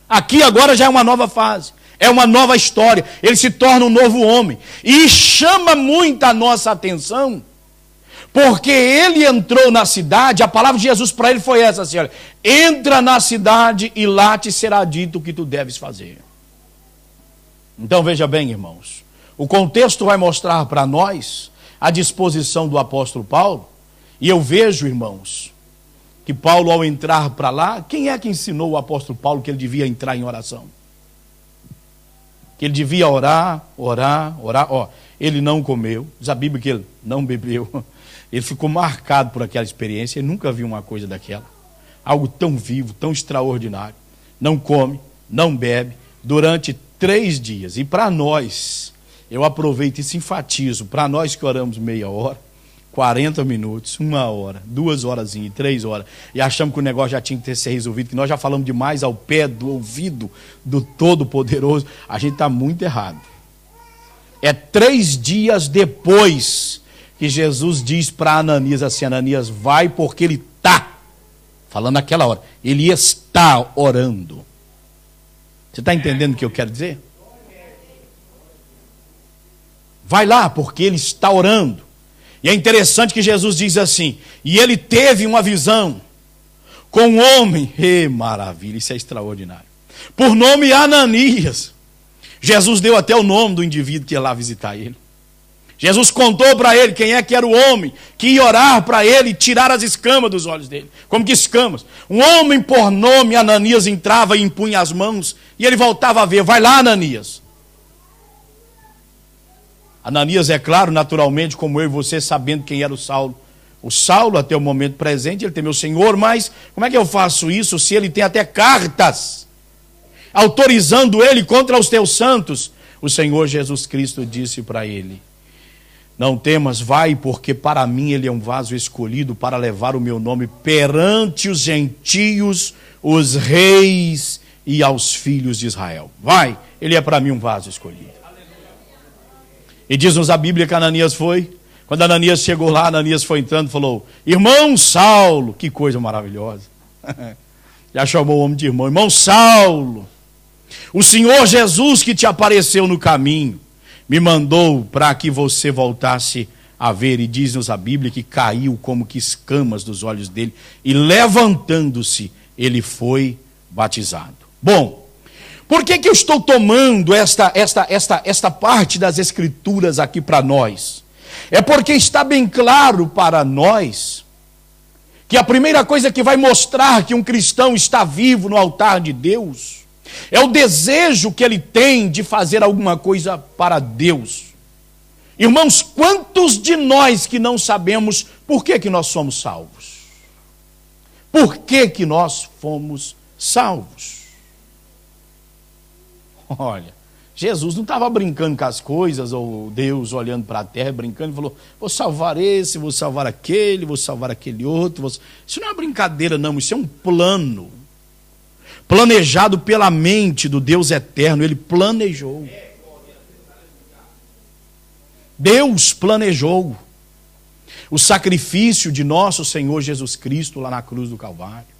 Aqui agora já é uma nova fase, é uma nova história. Ele se torna um novo homem. E chama muito a nossa atenção, porque ele entrou na cidade. A palavra de Jesus para ele foi essa, senhora: entra na cidade e lá te será dito o que tu deves fazer. Então veja bem, irmãos, o contexto vai mostrar para nós a disposição do apóstolo Paulo. E eu vejo, irmãos, que Paulo, ao entrar para lá, quem é que ensinou o apóstolo Paulo que ele devia entrar em oração? Que ele devia orar. Ó, ele não comeu, diz a Bíblia que ele não bebeu. Ele ficou marcado por aquela experiência, ele nunca viu uma coisa daquela. Algo tão vivo, tão extraordinário. Não come, não bebe, durante 3 dias. E para nós, eu aproveito e se enfatizo, para nós que oramos meia hora, 40 minutos, 1 hora, 2 horas e 3 horas, e achamos que o negócio já tinha que ter sido resolvido, que nós já falamos demais ao pé do ouvido do Todo-Poderoso, a gente está muito errado. É 3 dias depois que Jesus diz para Ananias assim: Ananias, vai, porque ele está, falando naquela hora, ele está orando. Você está entendendo o que eu quero dizer? Vai lá, porque ele está orando. E é interessante que Jesus diz assim: e ele teve uma visão com um homem, maravilha, isso é extraordinário, por nome Ananias. Jesus deu até o nome do indivíduo que ia lá visitar ele. Jesus contou para ele quem é que era o homem que ia orar para ele e tirar as escamas dos olhos dele. Como que escamas? Um homem por nome Ananias entrava e impunha as mãos, e ele voltava a ver. Vai lá, Ananias. Ananias, é claro, naturalmente, como eu e você, sabendo quem era o Saulo. O Saulo, até o momento presente, ele tem: meu Senhor, mas como é que eu faço isso se ele tem até cartas autorizando ele contra os teus santos? O Senhor Jesus Cristo disse para ele: não temas, vai, porque para mim ele é um vaso escolhido para levar o meu nome perante os gentios, os reis e aos filhos de Israel. Vai, ele é para mim um vaso escolhido. E diz-nos a Bíblia que Ananias foi. Quando Ananias chegou lá, Ananias foi entrando e falou: irmão Saulo, que coisa maravilhosa. Já chamou o homem de irmão. Irmão Saulo, o Senhor Jesus que te apareceu no caminho me mandou para que você voltasse a ver. E diz-nos a Bíblia que caiu como que escamas dos olhos dele, e levantando-se, ele foi batizado. Bom, por que eu estou tomando esta parte das Escrituras aqui para nós? É porque está bem claro para nós que a primeira coisa que vai mostrar que um cristão está vivo no altar de Deus é o desejo que ele tem de fazer alguma coisa para Deus. Irmãos, quantos de nós que não sabemos por que nós somos salvos? Por que nós fomos salvos? Olha, Jesus não estava brincando com as coisas, ou Deus olhando para a terra, brincando, e falou, vou salvar esse, vou salvar aquele outro. Isso não é uma brincadeira, não, isso é um plano. Planejado pela mente do Deus eterno, Ele planejou. Deus planejou o sacrifício de nosso Senhor Jesus Cristo lá na cruz do Calvário.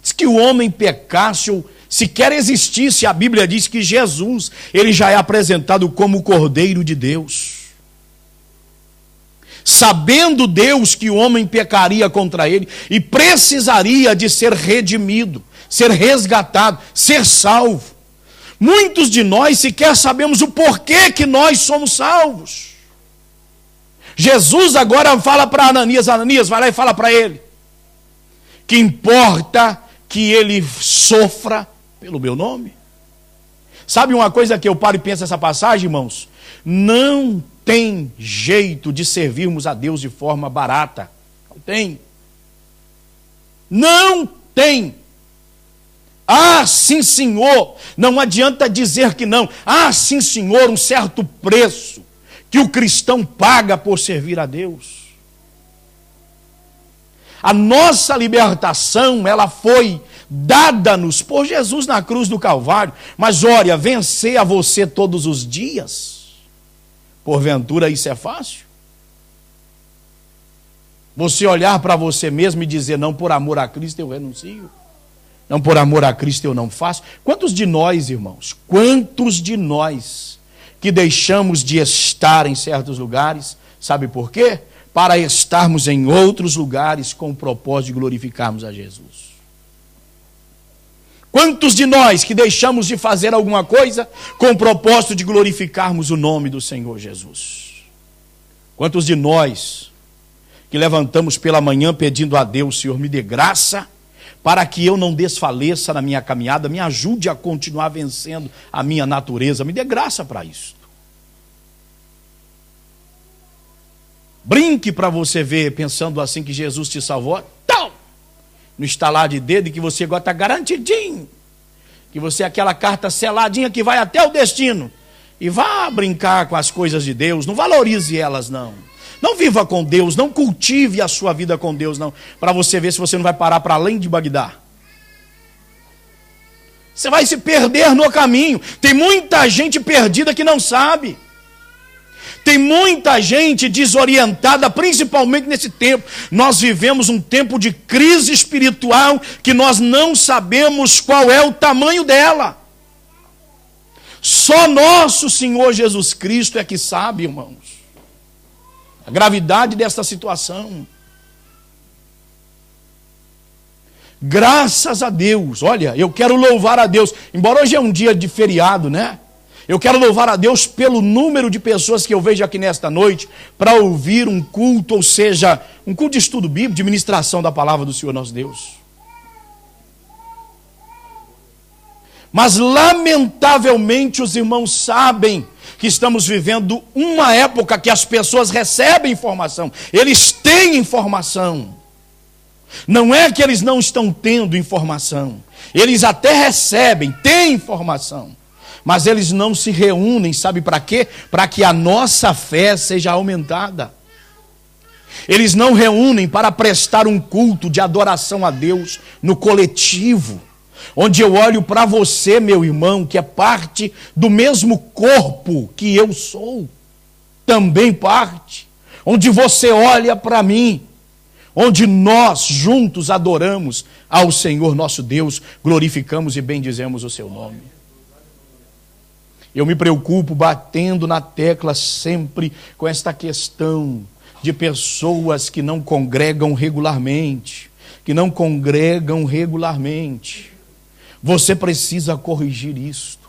Diz que o homem pecasse ou sequer existisse, a Bíblia diz que Jesus, ele já é apresentado como o Cordeiro de Deus. Sabendo Deus que o homem pecaria contra ele e precisaria de ser redimido, ser resgatado, ser salvo. Muitos de nós sequer sabemos o porquê que nós somos salvos. Jesus agora fala para Ananias, vai lá e fala para ele, que importa que ele sofra pelo meu nome. Sabe uma coisa que eu paro e penso nessa passagem, irmãos? Não tem jeito de servirmos a Deus de forma barata. Não tem. Não tem. Ah, sim, Senhor. Não adianta dizer que não. Ah, sim, Senhor, um certo preço que o cristão paga por servir a Deus. A nossa libertação, ela foi dada-nos por Jesus na cruz do Calvário. Mas olha, vencer a você todos os dias, porventura isso é fácil? Você olhar para você mesmo e dizer, não, por amor a Cristo eu renuncio. Não, por amor a Cristo eu não faço. Quantos de nós, irmãos, quantos de nós que deixamos de estar em certos lugares, sabe por quê? Para estarmos em outros lugares com o propósito de glorificarmos a Jesus. Quantos de nós que deixamos de fazer alguma coisa com o propósito de glorificarmos o nome do Senhor Jesus? Quantos de nós que levantamos pela manhã pedindo a Deus, Senhor, me dê graça para que eu não desfaleça na minha caminhada, me ajude a continuar vencendo a minha natureza, me dê graça para isso. Brinque para você ver, pensando assim que Jesus te salvou, tal, no estalar de dedo, e que você agora está garantidinho, que você é aquela carta seladinha que vai até o destino, e vá brincar com as coisas de Deus, não valorize elas não, não viva com Deus, não cultive a sua vida com Deus não, para você ver se você não vai parar para além de Bagdá. Você vai se perder no caminho, tem muita gente perdida que não sabe. Tem muita gente desorientada, principalmente nesse tempo. Nós vivemos um tempo de crise espiritual que nós não sabemos qual é o tamanho dela. Só nosso Senhor Jesus Cristo é que sabe, irmãos, a gravidade dessa situação. Graças a Deus, olha, eu quero louvar a Deus, embora hoje é um dia de feriado, né? Eu quero louvar a Deus pelo número de pessoas que eu vejo aqui nesta noite para ouvir um culto, ou seja, um culto de estudo bíblico, de ministração da palavra do Senhor nosso Deus. Mas lamentavelmente os irmãos sabem que estamos vivendo uma época que as pessoas recebem informação, eles têm informação. Não é que eles não estão tendo informação, eles até recebem, têm informação. Mas eles não se reúnem, sabe para quê? Para que a nossa fé seja aumentada. Eles não reúnem para prestar um culto de adoração a Deus no coletivo, onde eu olho para você, meu irmão, que é parte do mesmo corpo que eu sou, também parte, onde você olha para mim, onde nós juntos adoramos ao Senhor nosso Deus, glorificamos e bendizemos o seu nome. Eu me preocupo batendo na tecla sempre com esta questão de pessoas que não congregam regularmente, Você precisa corrigir isto.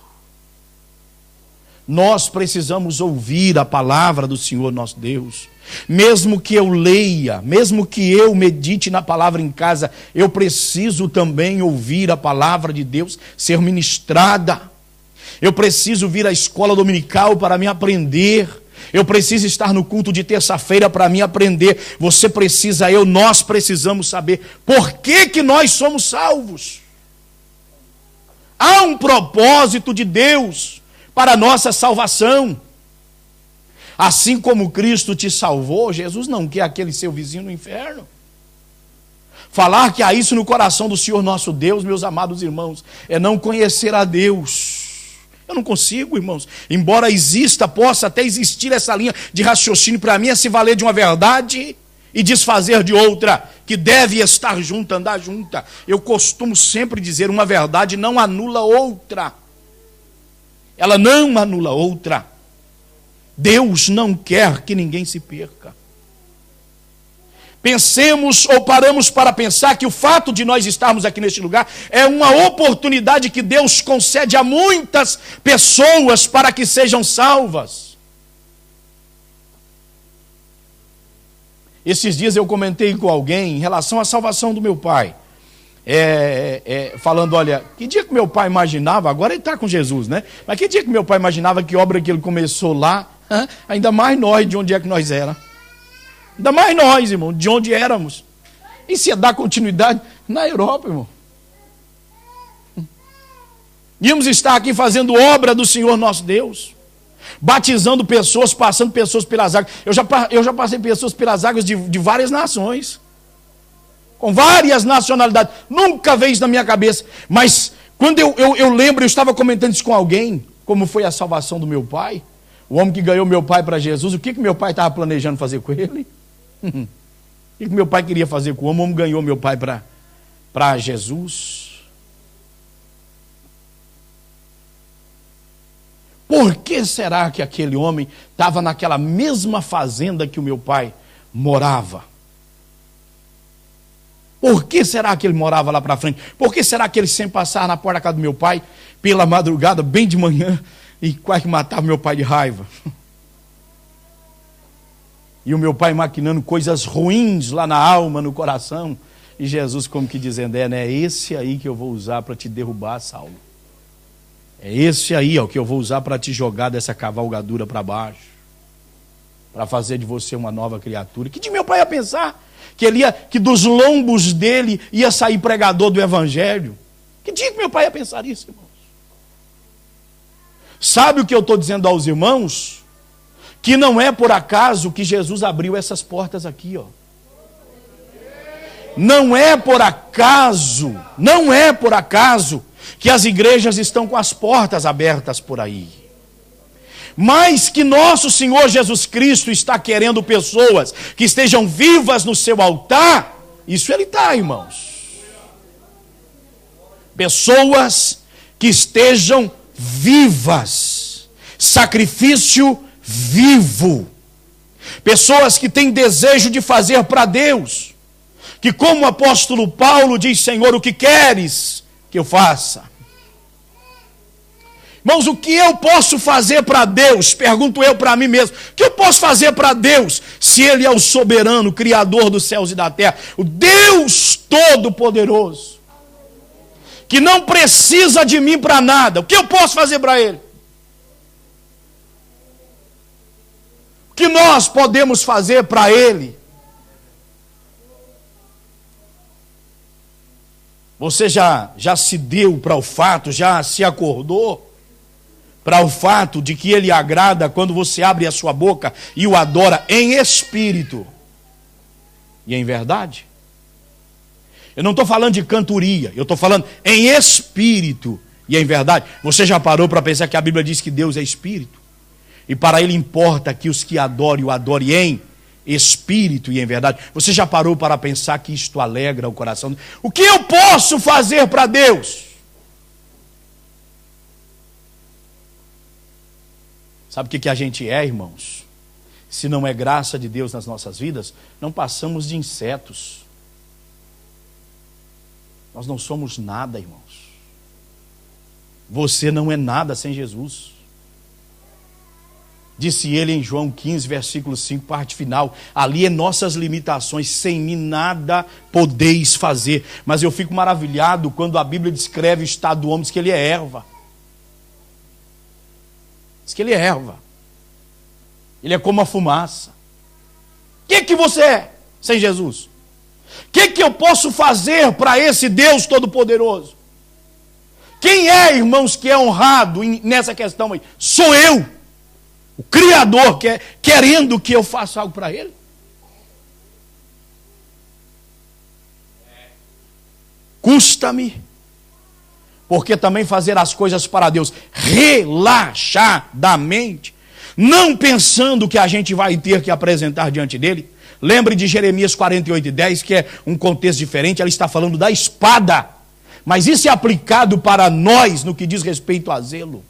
Nós precisamos ouvir a palavra do Senhor nosso Deus. Mesmo que eu leia, mesmo que eu medite na palavra em casa, eu preciso também ouvir a palavra de Deus ser ministrada. Eu preciso vir à escola dominical para me aprender. Eu preciso estar no culto de terça-feira para me aprender. Você precisa, nós precisamos saber por que nós somos salvos. Há um propósito de Deus para a nossa salvação. Assim como Cristo te salvou, Jesus não quer aquele seu vizinho no inferno. Falar que há isso no coração do Senhor nosso Deus, meus amados irmãos, é não conhecer a Deus. Eu não consigo, irmãos. Embora possa até existir essa linha de raciocínio, para mim é se valer de uma verdade e desfazer de outra, que deve estar junta, andar junta. Eu costumo sempre dizer, uma verdade não anula outra. Ela não anula outra. Deus não quer que ninguém se perca. Pensemos ou paramos para pensar que o fato de nós estarmos aqui neste lugar é uma oportunidade que Deus concede a muitas pessoas para que sejam salvas. Esses dias eu comentei com alguém em relação à salvação do meu pai. Falando, olha, que dia que meu pai imaginava, agora ele está com Jesus, né? Mas que dia que meu pai imaginava que obra que ele começou lá, ainda mais nós, de onde é que nós éramos. Ainda mais nós, irmão, de onde éramos. E se ia dar continuidade na Europa, irmão. Íamos estar aqui fazendo obra do Senhor nosso Deus. Batizando pessoas, passando pessoas pelas águas. Eu já passei pessoas pelas águas de várias nações. Com várias nacionalidades. Nunca veio isso na minha cabeça. Mas quando eu lembro, eu estava comentando isso com alguém, como foi a salvação do meu pai. O homem que ganhou meu pai para Jesus, o que meu pai estava planejando fazer com ele? O que meu pai queria fazer com o homem? O homem ganhou meu pai para Jesus. Por que será que aquele homem estava naquela mesma fazenda que o meu pai morava? Por que será que ele morava lá para frente? Por que será que ele sempre passava na porta da casa do meu pai, pela madrugada, bem de manhã, e quase que matava meu pai de raiva? E o meu pai maquinando coisas ruins lá na alma, no coração. E Jesus como que dizendo, é esse aí que eu vou usar para te derrubar, Saulo. É esse aí, ó, que eu vou usar para te jogar dessa cavalgadura para baixo. Para fazer de você uma nova criatura. Que de meu pai ia pensar que dos lombos dele ia sair pregador do evangelho? Que dia que meu pai ia pensar isso, irmãos? Sabe o que eu estou dizendo aos irmãos? Que não é por acaso que Jesus abriu essas portas aqui, ó. Não é por acaso que as igrejas estão com as portas abertas por aí. Mas que nosso Senhor Jesus Cristo está querendo pessoas que estejam vivas no seu altar, isso Ele está, irmãos. Pessoas que estejam vivas, sacrifício vivo. Pessoas que têm desejo de fazer para Deus. Que como o apóstolo Paulo diz, Senhor, o que queres que eu faça? Irmãos, o que eu posso fazer para Deus? Pergunto eu para mim mesmo. O que eu posso fazer para Deus? Se Ele é o soberano, criador dos céus e da terra. O Deus todo-poderoso. Que não precisa de mim para nada. O que eu posso fazer para Ele? O que nós podemos fazer para Ele? Você já se deu para o fato, já se acordou para o fato de que Ele agrada quando você abre a sua boca e o adora em espírito e em verdade? Eu não estou falando de cantoria, eu estou falando em espírito e em verdade. Você já parou para pensar que a Bíblia diz que Deus é espírito? E para Ele importa que os que adorem o adorem em espírito e em verdade. Você já parou para pensar que isto alegra o coração? O que eu posso fazer para Deus? Sabe o que a gente é, irmãos? Se não é graça de Deus nas nossas vidas, não passamos de insetos. Nós não somos nada, irmãos. Você não é nada sem Jesus. Disse ele em João 15, versículo 5, parte final. Ali é nossas limitações. Sem mim nada podeis fazer. Mas eu fico maravilhado quando a Bíblia descreve o estado do homem, diz que ele é erva. Diz que ele é erva. Ele é como a fumaça. O que você é sem Jesus? O que eu posso fazer para esse Deus Todo-Poderoso? Quem é, irmãos, que é honrado nessa questão aí? Sou eu, o Criador, querendo que eu faça algo para Ele. Custa-me, porque também fazer as coisas para Deus relaxadamente, não pensando que a gente vai ter que apresentar diante dele. Lembre de Jeremias 48:10, que é um contexto diferente, ela está falando da espada, mas isso é aplicado para nós no que diz respeito a zelo.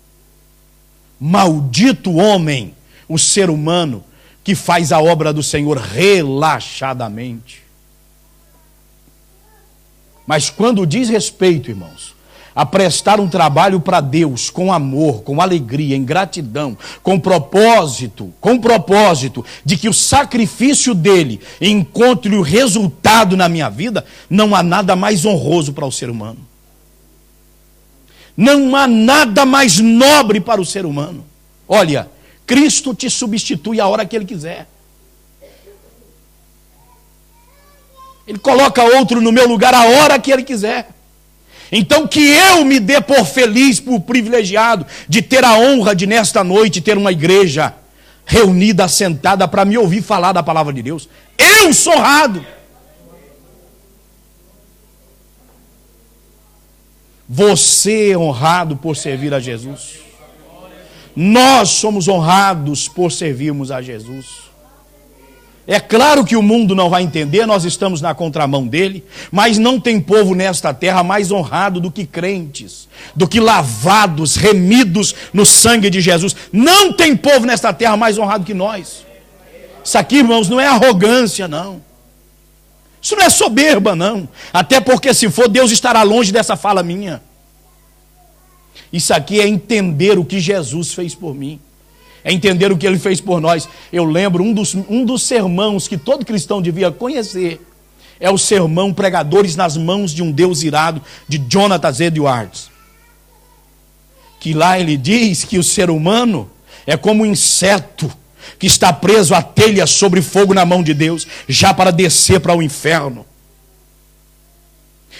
Maldito homem, o ser humano, que faz a obra do Senhor relaxadamente. Mas quando diz respeito, irmãos, a prestar um trabalho para Deus com amor, com alegria, em gratidão, com propósito de que o sacrifício dele encontre o resultado na minha vida, não há nada mais honroso para o ser humano. Não há nada mais nobre para o ser humano. Olha, Cristo te substitui a hora que Ele quiser. Ele coloca outro no meu lugar a hora que Ele quiser. Então que eu me dê por feliz, por privilegiado, de ter a honra de nesta noite ter uma igreja reunida, assentada, para me ouvir falar da palavra de Deus. Eu sou honrado. Você é honrado por servir a Jesus. Nós somos honrados por servirmos a Jesus. É claro que o mundo não vai entender, nós estamos na contramão dele, mas não tem povo nesta terra mais honrado do que crentes, do que lavados, remidos no sangue de Jesus. Não tem povo nesta terra mais honrado que nós. Isso aqui, irmãos, não é arrogância, não. Isso não é soberba, não. Até porque se for, Deus estará longe dessa fala minha. Isso aqui é entender o que Jesus fez por mim. É entender o que Ele fez por nós. Eu lembro, um dos sermões que todo cristão devia conhecer é o sermão Pregadores nas Mãos de um Deus Irado, de Jonathan Edwards. Que lá ele diz que o ser humano é como um inseto que está preso à telha sobre fogo na mão de Deus, já para descer para o inferno.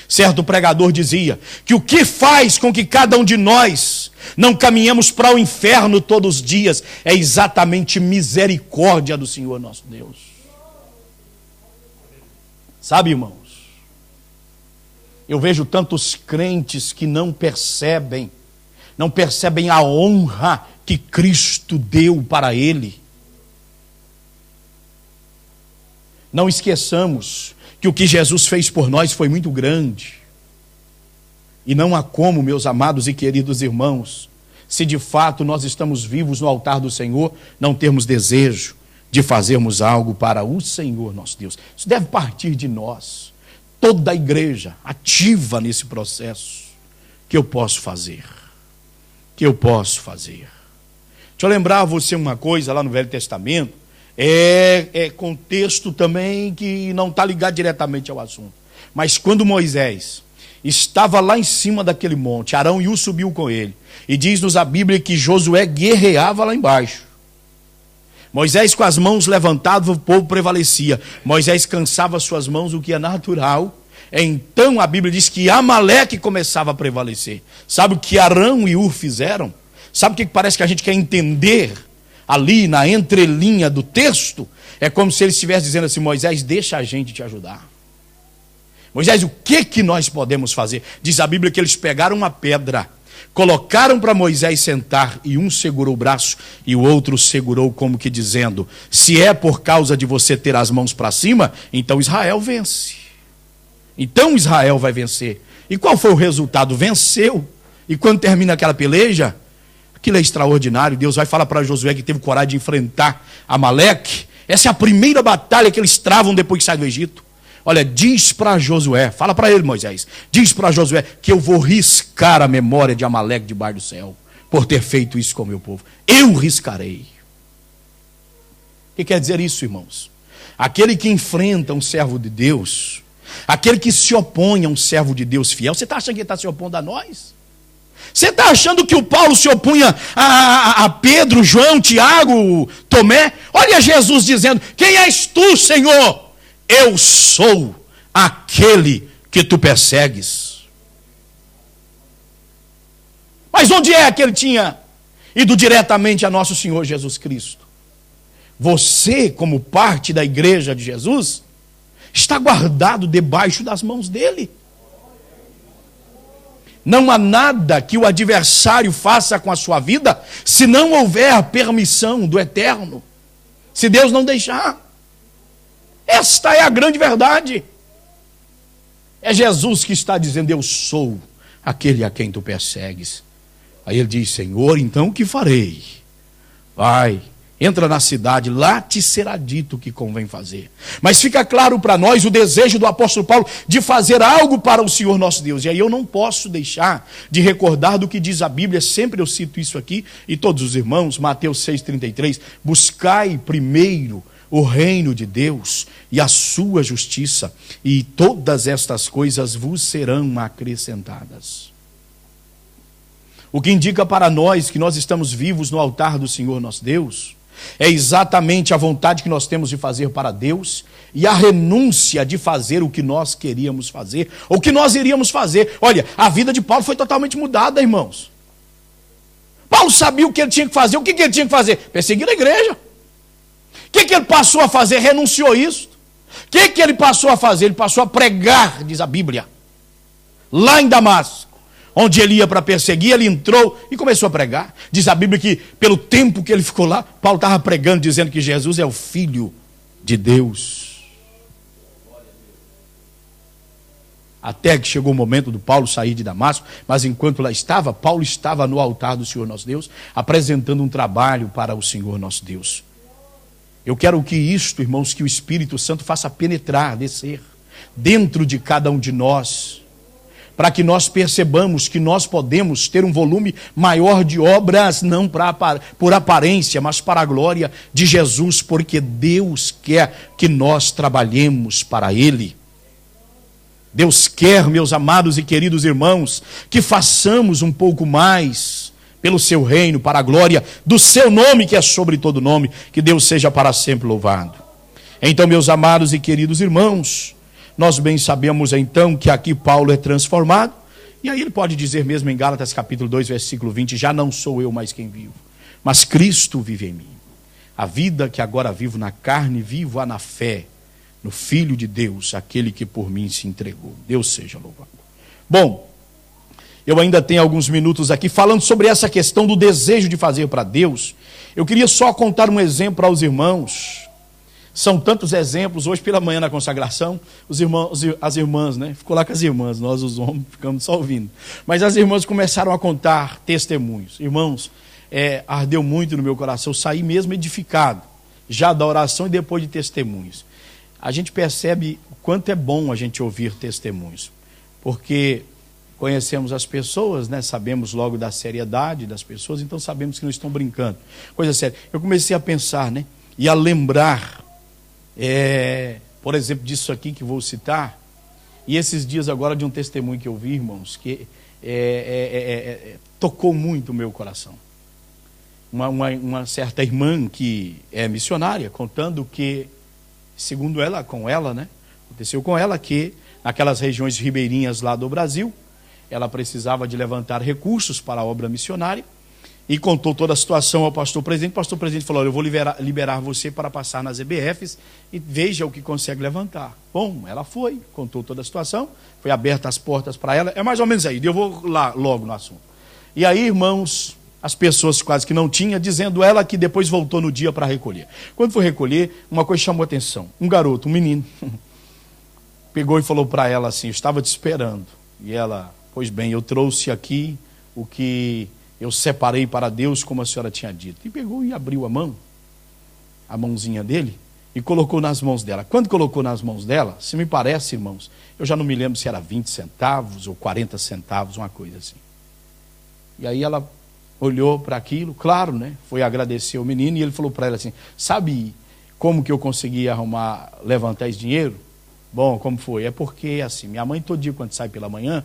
Certo pregador dizia que o que faz com que cada um de nós não caminhemos para o inferno todos os dias é exatamente misericórdia do Senhor nosso Deus. Sabe, irmãos, eu vejo tantos crentes que não percebem a honra que Cristo deu para ele. Não esqueçamos que o que Jesus fez por nós foi muito grande. E não há como, meus amados e queridos irmãos, se de fato nós estamos vivos no altar do Senhor, não termos desejo de fazermos algo para o Senhor nosso Deus. Isso deve partir de nós, toda a igreja ativa nesse processo. Que eu posso fazer? Deixa eu lembrar a você uma coisa lá no Velho Testamento, é contexto também que não está ligado diretamente ao assunto. Mas quando Moisés estava lá em cima daquele monte, Arão e Ur subiu com ele, e diz-nos a Bíblia que Josué guerreava lá embaixo. Moisés com as mãos levantadas, o povo prevalecia. Moisés cansava suas mãos, o que é natural. Então a Bíblia diz que Amaleque começava a prevalecer. Sabe o que Arão e Ur fizeram? Sabe o que parece que a gente quer entender ali na entrelinha do texto? É como se ele estivesse dizendo assim: Moisés, deixa a gente te ajudar. Moisés, o que nós podemos fazer? Diz a Bíblia que eles pegaram uma pedra, colocaram para Moisés sentar, e um segurou o braço e o outro segurou, como que dizendo: se é por causa de você ter as mãos para cima, então Israel vence. Então Israel vai vencer. E qual foi o resultado? Venceu. E quando termina aquela peleja, aquilo é extraordinário. Deus vai falar para Josué que teve coragem de enfrentar Amaleque. Essa é a primeira batalha que eles travam depois que saem do Egito. Olha, diz para Josué, fala para ele, Moisés, diz para Josué que eu vou riscar a memória de Amaleque debaixo do céu, por ter feito isso com o meu povo. Eu riscarei. O que quer dizer isso, irmãos? Aquele que enfrenta um servo de Deus, aquele que se opõe a um servo de Deus fiel, você está achando que ele está se opondo a nós? Você está achando que o Paulo se opunha a Pedro, João, Tiago, Tomé? Olha Jesus dizendo: quem és tu, Senhor? Eu sou aquele que tu persegues. Mas onde é que ele tinha ido diretamente a nosso Senhor Jesus Cristo? Você, como parte da igreja de Jesus, está guardado debaixo das mãos dele. Não há nada que o adversário faça com a sua vida se não houver permissão do Eterno. Se Deus não deixar. Esta é a grande verdade. É Jesus que está dizendo: eu sou aquele a quem tu persegues. Aí ele diz: Senhor, então o que farei? Vai, entra na cidade, lá te será dito o que convém fazer. Mas fica claro para nós o desejo do apóstolo Paulo de fazer algo para o Senhor nosso Deus. E aí eu não posso deixar de recordar do que diz a Bíblia, sempre eu cito isso aqui, e todos os irmãos, Mateus 6,33, buscai primeiro o reino de Deus e a sua justiça, e todas estas coisas vos serão acrescentadas. O que indica para nós que nós estamos vivos no altar do Senhor nosso Deus é exatamente a vontade que nós temos de fazer para Deus e a renúncia de fazer o que nós queríamos fazer, ou que nós iríamos fazer. Olha, a vida de Paulo foi totalmente mudada, irmãos. Paulo sabia o que ele tinha que fazer. O que ele tinha que fazer? Perseguir a igreja. O que ele passou a fazer? Renunciou isso. O que ele passou a fazer? Ele passou a pregar, diz a Bíblia, lá em Damasco, onde ele ia para perseguir. Ele entrou e começou a pregar. Diz a Bíblia que pelo tempo que ele ficou lá, Paulo estava pregando, dizendo que Jesus é o Filho de Deus. Até que chegou o momento do Paulo sair de Damasco, mas enquanto lá estava, Paulo estava no altar do Senhor nosso Deus, apresentando um trabalho para o Senhor nosso Deus. Eu quero que isto, irmãos, que o Espírito Santo faça penetrar, descer dentro de cada um de nós, para que nós percebamos que nós podemos ter um volume maior de obras, não por aparência, mas para a glória de Jesus, porque Deus quer que nós trabalhemos para Ele. Deus quer, meus amados e queridos irmãos, que façamos um pouco mais pelo seu reino, para a glória do seu nome, que é sobre todo nome. Que Deus seja para sempre louvado. Então, meus amados e queridos irmãos, nós bem sabemos então que aqui Paulo é transformado, e aí ele pode dizer mesmo em Gálatas capítulo 2, versículo 20, já não sou eu mais quem vivo, mas Cristo vive em mim. A vida que agora vivo na carne, vivo-a na fé, no Filho de Deus, aquele que por mim se entregou. Deus seja louvado. Bom, eu ainda tenho alguns minutos aqui falando sobre essa questão do desejo de fazer para Deus. Eu queria só contar um exemplo aos irmãos. São tantos exemplos. Hoje pela manhã na consagração, as irmãs, né? Ficou lá com as irmãs, nós os homens ficamos só ouvindo. Mas as irmãs começaram a contar testemunhos. Irmãos, ardeu muito no meu coração, eu saí mesmo edificado, já da oração e depois de testemunhos. A gente percebe o quanto é bom a gente ouvir testemunhos, porque conhecemos as pessoas, né? Sabemos logo da seriedade das pessoas, então sabemos que não estão brincando. Coisa séria. Eu comecei a pensar, né? E a lembrar, por exemplo, disso aqui que vou citar, e esses dias agora de um testemunho que eu vi, irmãos, que tocou muito o meu coração. Uma certa irmã que é missionária, contando que, segundo ela, né? Aconteceu com ela que, naquelas regiões ribeirinhas lá do Brasil, ela precisava de levantar recursos para a obra missionária e contou toda a situação ao pastor presidente. O pastor presidente falou: eu vou liberar você para passar nas EBFs e veja o que consegue levantar. Bom, ela foi, contou toda a situação, foi aberta as portas para ela. É mais ou menos aí, eu vou lá logo no assunto. E aí, irmãos, as pessoas quase que não tinham, dizendo ela que depois voltou no dia para recolher. Quando foi recolher, uma coisa chamou a atenção. Um garoto, um menino, pegou e falou para ela assim: eu estava te esperando. E ela: pois bem, eu trouxe aqui o que eu separei para Deus, como a senhora tinha dito. E pegou e abriu a mãozinha dele, e colocou nas mãos dela. Quando colocou nas mãos dela, se me parece, irmãos, eu já não me lembro se era 20 centavos ou 40 centavos, uma coisa assim. E aí ela olhou para aquilo, claro, né? Foi agradecer o menino, e ele falou para ela assim: sabe como que eu consegui levantar esse dinheiro? Bom, como foi? É porque, assim, minha mãe todo dia quando sai pela manhã,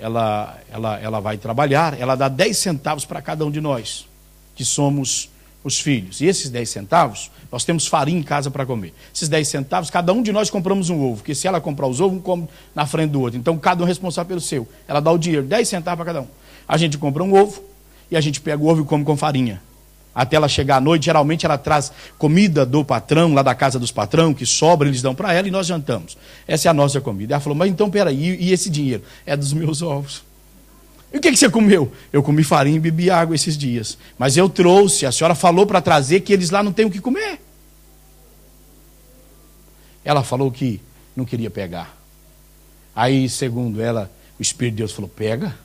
ela vai trabalhar, ela dá 10 centavos para cada um de nós, que somos os filhos. E esses 10 centavos, nós temos farinha em casa para comer. Esses 10 centavos, cada um de nós compramos um ovo, porque se ela comprar os ovos, um come na frente do outro. Então, cada um é responsável pelo seu. Ela dá o dinheiro, 10 centavos para cada um. A gente compra um ovo e a gente pega o ovo e come com farinha. Até ela chegar à noite, geralmente ela traz comida do patrão, lá da casa dos patrão, que sobra, eles dão para ela e nós jantamos. Essa é a nossa comida. Ela falou, mas então peraí, e esse dinheiro? É dos meus ovos. E o que você comeu? Eu comi farinha e bebi água esses dias. Mas eu trouxe, a senhora falou para trazer que eles lá não têm o que comer. Ela falou que não queria pegar. Aí, segundo ela, o Espírito de Deus falou, pega.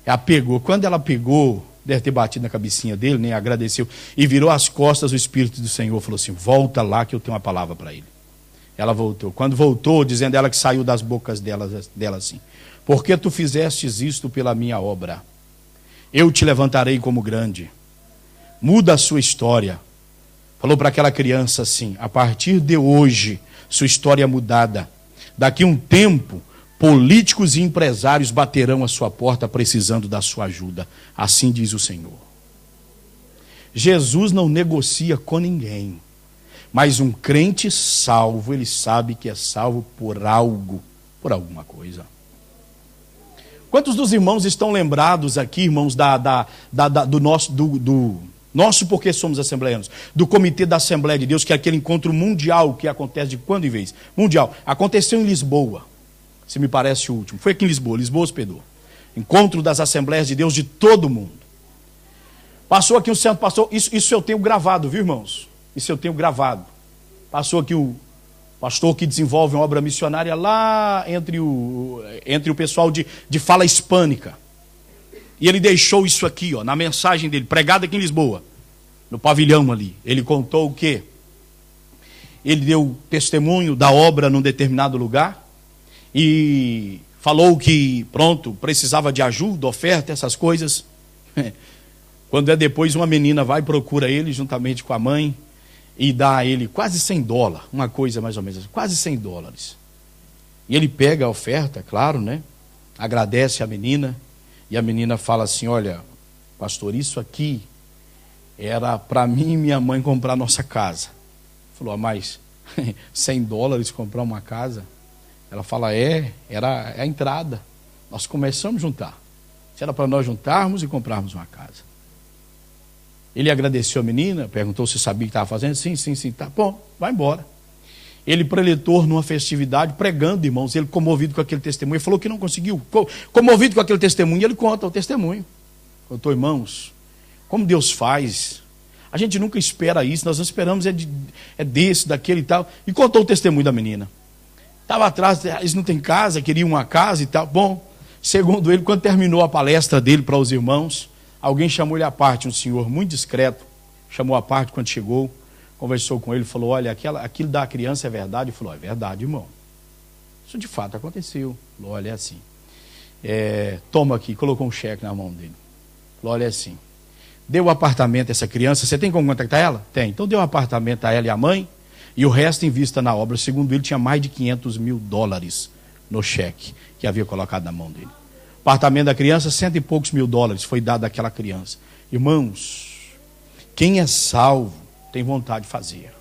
Ela pegou. Quando ela pegou, deve ter batido na cabecinha dele, nem agradeceu, e virou as costas, o Espírito do Senhor falou assim, volta lá que eu tenho uma palavra para ele. Ela voltou. Quando voltou, dizendo ela que saiu das bocas dela assim, porque tu fizestes isto pela minha obra, eu te levantarei como grande. Muda a sua história. Falou para aquela criança assim, a partir de hoje, sua história é mudada. Daqui a um tempo, políticos e empresários baterão a sua porta precisando da sua ajuda. Assim diz o Senhor. Jesus não negocia com ninguém. Mas um crente salvo, ele sabe que é salvo por algo, por alguma coisa. Quantos dos irmãos estão lembrados aqui, irmãos, do nosso porque somos assembleanos, do Comitê da Assembleia de Deus, que é aquele encontro mundial que acontece de quando em vez? Mundial. Aconteceu em Lisboa, se me parece o último. Foi aqui em Lisboa, Lisboa hospedou. Encontro das Assembleias de Deus de todo mundo. Passou aqui um santo pastor, isso eu tenho gravado, viu, irmãos? Isso eu tenho gravado. Passou aqui o pastor que desenvolve uma obra missionária lá entre o pessoal de fala hispânica. E ele deixou isso aqui, ó, na mensagem dele, pregada aqui em Lisboa, no pavilhão ali. Ele contou o quê? Ele deu testemunho da obra num determinado lugar e falou que, pronto, precisava de ajuda, oferta, essas coisas. Quando é depois, uma menina vai e procura ele juntamente com a mãe e dá a ele quase $100, uma coisa mais ou menos, quase $100. E ele pega a oferta, claro, né? Agradece a menina. E a menina fala assim, olha, pastor, isso aqui era para mim e minha mãe comprar nossa casa. Falou, mas $100 comprar uma casa? Ela fala, era a entrada. Nós começamos a juntar. Era para nós juntarmos e comprarmos uma casa. Ele agradeceu a menina, perguntou se sabia o que estava fazendo. Sim, tá bom, vai embora. Ele preletor numa festividade, pregando, irmãos, ele comovido com aquele testemunho, ele falou que não conseguiu, comovido com aquele testemunho, ele conta o testemunho. Contou, irmãos, como Deus faz, a gente nunca espera isso, nós não esperamos desse, daquele e tal, e contou o testemunho da menina. Estava atrás, eles não têm casa, queriam uma casa e tal. Bom, segundo ele, quando terminou a palestra dele para os irmãos, alguém chamou ele à parte, um senhor muito discreto, chamou à parte quando chegou, conversou com ele, falou, olha, aquilo da criança é verdade? Ele falou, é verdade, irmão. Isso de fato aconteceu. Falou, olha, é assim. Toma aqui, colocou um cheque na mão dele. Falou, olha, é assim. Deu o apartamento a essa criança, você tem como contactar ela? Tem. Então deu o apartamento a ela e a mãe, e o resto invista na obra. Segundo ele, tinha mais de $500 mil no cheque que havia colocado na mão dele. Apartamento da criança, $100 e poucos mil foi dado àquela criança. Irmãos, quem é salvo tem vontade de fazer,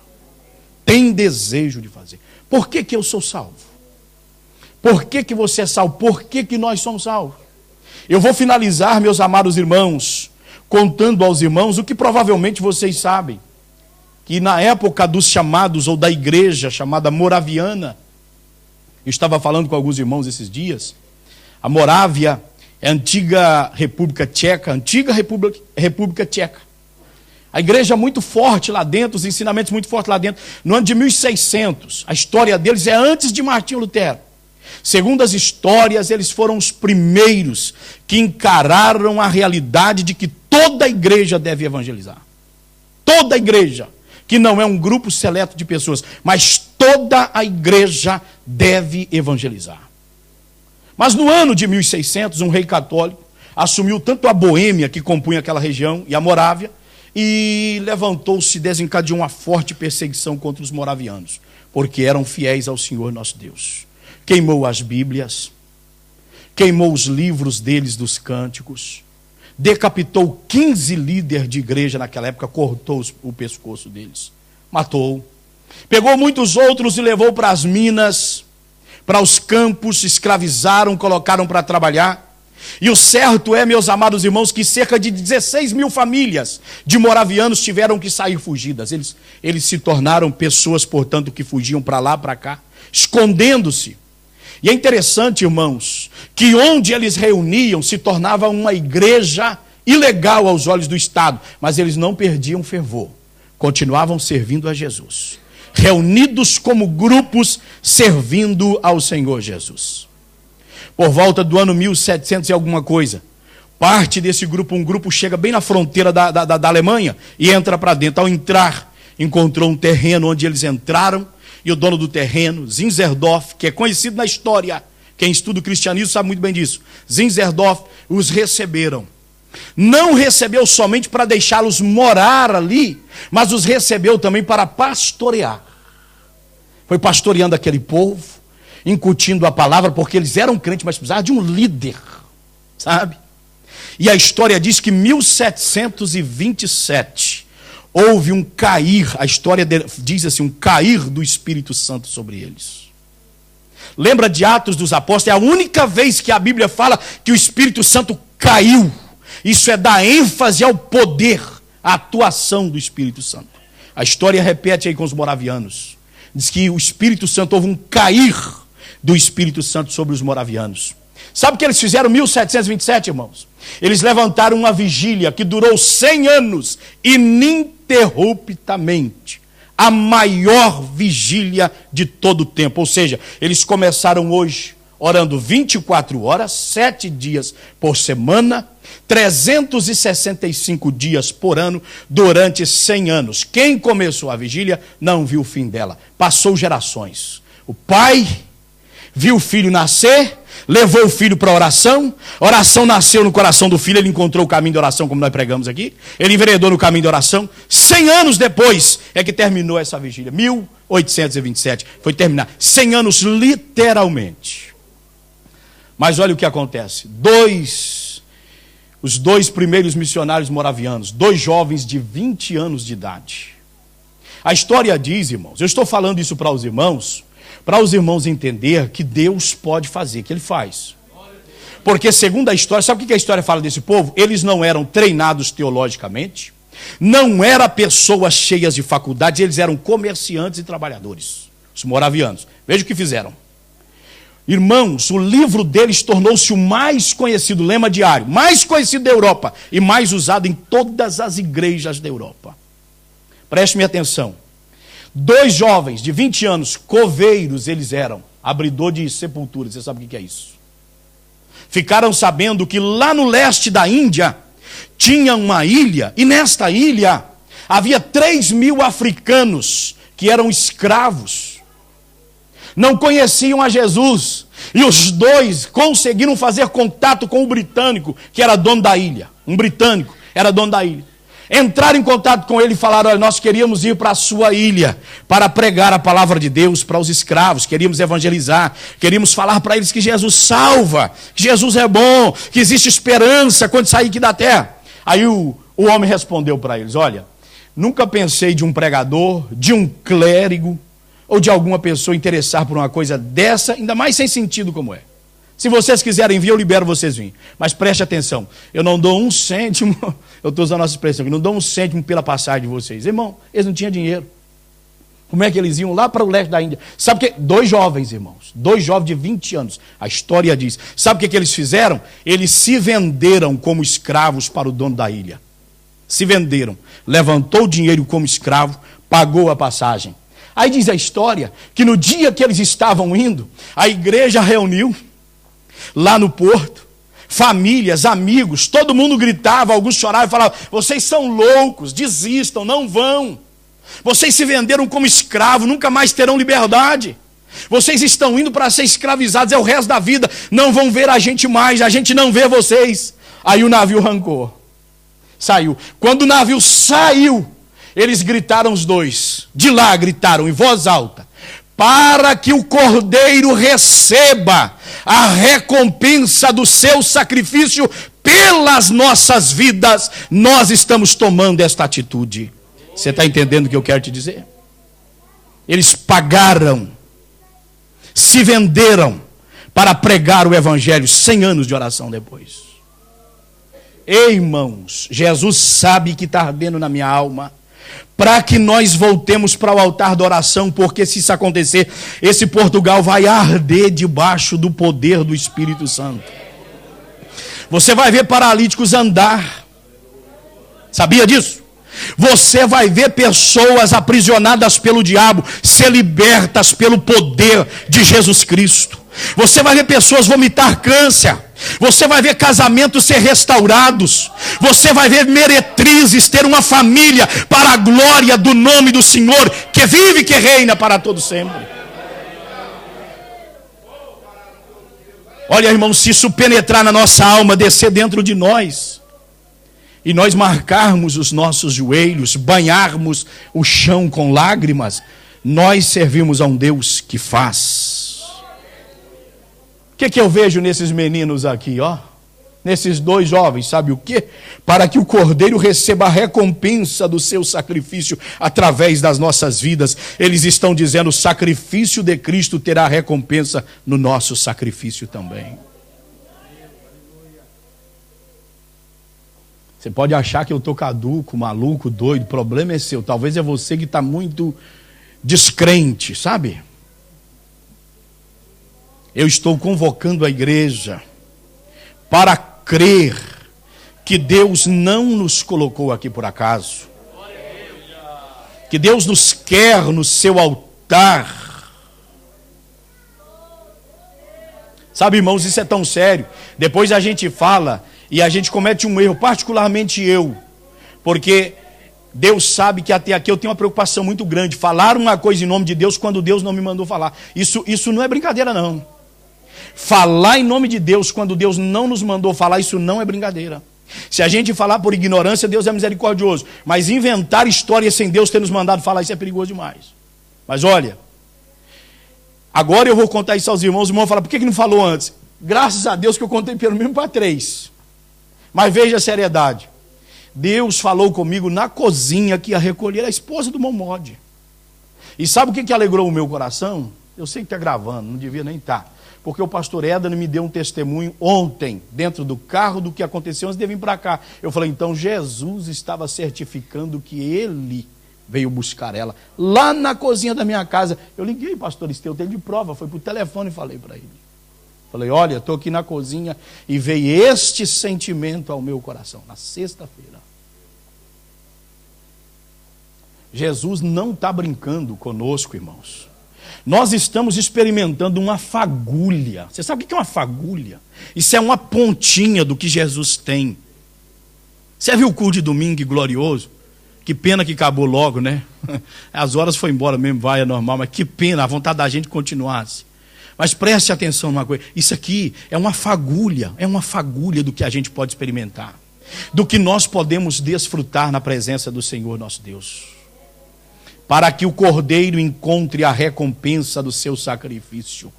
tem desejo de fazer. Por que eu sou salvo? Por que você é salvo? Por que nós somos salvos? Eu vou finalizar, meus amados irmãos, contando aos irmãos o que provavelmente vocês sabem, que na época dos chamados, ou da igreja chamada moraviana, eu estava falando com alguns irmãos esses dias, a Morávia é a antiga República Tcheca, República Tcheca. A igreja muito forte lá dentro, os ensinamentos muito fortes lá dentro. No ano de 1600, a história deles é antes de Martinho Lutero. Segundo as histórias, eles foram os primeiros que encararam a realidade de que toda a igreja deve evangelizar. Toda a igreja, que não é um grupo seleto de pessoas, mas toda a igreja deve evangelizar. Mas no ano de 1600, um rei católico assumiu tanto a Boêmia, que compunha aquela região, e a Morávia, e levantou-se, desencadeou uma forte perseguição contra os moravianos, porque eram fiéis ao Senhor nosso Deus. Queimou as Bíblias, queimou os livros deles dos cânticos, decapitou 15 líderes de igreja naquela época, cortou o pescoço deles, matou. Pegou muitos outros e levou para as minas, para os campos, escravizaram, colocaram para trabalhar. E o certo é, meus amados irmãos, que cerca de 16 mil famílias de moravianos tiveram que sair fugidas. Eles se tornaram pessoas, portanto, que fugiam para lá, para cá, escondendo-se. E é interessante, irmãos, que onde eles reuniam se tornava uma igreja ilegal aos olhos do Estado, mas eles não perdiam fervor, continuavam servindo a Jesus, reunidos como grupos, servindo ao Senhor Jesus. Por volta do ano 1700 e alguma coisa, parte desse grupo, um grupo chega bem na fronteira da Alemanha e entra para dentro. Ao entrar, encontrou um terreno onde eles entraram, e o dono do terreno, Zinzendorf, que é conhecido na história, quem estuda o cristianismo sabe muito bem disso, Zinzendorf os receberam. Não recebeu somente para deixá-los morar ali, mas os recebeu também para pastorear. Foi pastoreando aquele povo, incutindo a palavra, porque eles eram crentes, mas precisavam de um líder, sabe? E a história diz que em 1727 houve um cair, a história diz assim, um cair do Espírito Santo sobre eles. Lembra de Atos dos Apóstolos? É a única vez que a Bíblia fala que o Espírito Santo caiu. Isso é dar ênfase ao poder, à atuação do Espírito Santo. A história repete aí com os moravianos. Diz que o Espírito Santo, houve um cair do Espírito Santo sobre os moravianos. Sabe o que eles fizeram em 1727, irmãos? Eles levantaram uma vigília que durou 100 anos, ininterruptamente. A maior vigília de todo o tempo. Ou seja, eles começaram hoje orando 24 horas, 7 dias por semana, 365 dias por ano, durante 100 anos. Quem começou a vigília não viu o fim dela. Passou gerações. O pai viu o filho nascer, levou o filho para a oração nasceu no coração do filho, ele encontrou o caminho de oração, como nós pregamos aqui, ele enveredou no caminho de oração, 100 anos depois é que terminou essa vigília, 1827, foi terminar, 100 anos literalmente. Mas olha o que acontece, os dois primeiros missionários moravianos, 2 jovens de 20 anos de idade, a história diz, irmãos, eu estou falando isso para os irmãos entender que Deus pode fazer, que Ele faz. Porque segundo a história, sabe o que a história fala desse povo? Eles não eram treinados teologicamente, não eram pessoas cheias de faculdades, eles eram comerciantes e trabalhadores, os moravianos. Veja o que fizeram. Irmãos, o livro deles tornou-se o mais conhecido, lema diário, mais conhecido da Europa e mais usado em todas as igrejas da Europa. Preste-me atenção. 2 jovens de 20 anos, coveiros eles eram, abridor de sepulturas, você sabe o que é isso? Ficaram sabendo que lá no leste da Índia tinha uma ilha, e nesta ilha havia 3.000 africanos que eram escravos, não conheciam a Jesus, e os 2 conseguiram fazer contato com o britânico, que era dono da ilha, um britânico era dono da ilha. Entraram em contato com ele e falaram, olha, nós queríamos ir para a sua ilha para pregar a palavra de Deus para os escravos, queríamos evangelizar, queríamos falar para eles que Jesus salva, que Jesus é bom, que existe esperança quando sair aqui da terra. Aí o homem respondeu para eles, olha, nunca pensei de um pregador, de um clérigo ou de alguma pessoa interessar por uma coisa dessa, ainda mais sem sentido como é. Se vocês quiserem vir, eu libero vocês virem. Mas preste atenção, eu não dou 1 cêntimo, eu estou usando a nossa expressão, eu não dou 1 cêntimo pela passagem de vocês. Irmão, eles não tinham dinheiro. Como é que eles iam lá para o leste da Índia? Sabe o que? 2 jovens, irmãos, 2 jovens de 20 anos, a história diz. Sabe o que eles fizeram? Eles se venderam como escravos para o dono da ilha. Se venderam, levantou o dinheiro como escravo, pagou a passagem. Aí diz a história que no dia que eles estavam indo, a igreja reuniu, lá no porto, famílias, amigos, todo mundo gritava, alguns choravam e falavam, vocês são loucos, desistam, não vão. Vocês se venderam como escravos, nunca mais terão liberdade. Vocês estão indo para ser escravizados, é o resto da vida, não vão ver a gente mais, a gente não vê vocês. Aí o navio arrancou, saiu. Quando o navio saiu, eles gritaram os 2, de lá gritaram em voz alta, para que o Cordeiro receba a recompensa do seu sacrifício pelas nossas vidas, nós estamos tomando esta atitude. Você está entendendo o que eu quero te dizer? Eles pagaram, se venderam, para pregar o evangelho 100 anos de oração depois. Ei, irmãos, Jesus sabe que está ardendo na minha alma, para que nós voltemos para o altar da oração, porque se isso acontecer, esse Portugal vai arder debaixo do poder do Espírito Santo. Você vai ver paralíticos andar. Sabia disso? Você vai ver pessoas aprisionadas pelo diabo ser libertas pelo poder de Jesus Cristo. Você vai ver pessoas vomitar câncer. Você vai ver casamentos ser restaurados. Você vai ver meretrizes ter uma família para a glória do nome do Senhor, que vive e que reina para todo sempre. Olha, irmão, se isso penetrar na nossa alma, descer dentro de nós, e nós marcarmos os nossos joelhos, banharmos o chão com lágrimas, nós servimos a um Deus que faz. O que eu vejo nesses meninos aqui, ó? Nesses dois jovens, sabe o quê? Para que o Cordeiro receba a recompensa do seu sacrifício através das nossas vidas. Eles estão dizendo: o sacrifício de Cristo terá recompensa no nosso sacrifício também. Você pode achar que eu estou caduco, maluco, doido, o problema é seu. Talvez é você que está muito descrente, sabe? Eu estou convocando a igreja para crer que Deus não nos colocou aqui por acaso. Que Deus nos quer no seu altar. Sabe, irmãos, isso é tão sério. Depois a gente fala e a gente comete um erro, particularmente eu. Porque Deus sabe que até aqui eu tenho uma preocupação muito grande. Falar uma coisa em nome de Deus quando Deus não me mandou falar. Isso não é brincadeira, não. Falar em nome de Deus quando Deus não nos mandou falar, isso não é brincadeira. Se a gente falar por ignorância, Deus é misericordioso. Mas inventar histórias sem Deus ter nos mandado falar, isso é perigoso demais. Mas olha, agora eu vou contar isso aos irmãos. Os irmãos vão falar: por que não falou antes? Graças a Deus que eu contei pelo menos para 3. Mas veja a seriedade. Deus falou comigo na cozinha que ia recolher a esposa do Momode. E sabe o que alegrou o meu coração? Eu sei que está gravando, não devia nem estar. Porque o pastor Édano me deu um testemunho ontem, dentro do carro, do que aconteceu antes de vir para cá. Eu falei: então Jesus estava certificando que ele veio buscar ela lá na cozinha da minha casa. Eu liguei, pastor Esteu, teve de prova, foi por telefone e falei para ele. Falei: olha, estou aqui na cozinha e veio este sentimento ao meu coração, na sexta-feira. Jesus não está brincando conosco, irmãos. Nós estamos experimentando uma fagulha. Você sabe o que é uma fagulha? Isso é uma pontinha do que Jesus tem. Você viu o culto de domingo glorioso? Que pena que acabou logo, né? As horas foi embora mesmo, vai, é normal, mas que pena, a vontade da gente continuasse. Mas preste atenção numa coisa: isso aqui é uma fagulha do que a gente pode experimentar, do que nós podemos desfrutar na presença do Senhor nosso Deus. Para que o Cordeiro encontre a recompensa do seu sacrifício.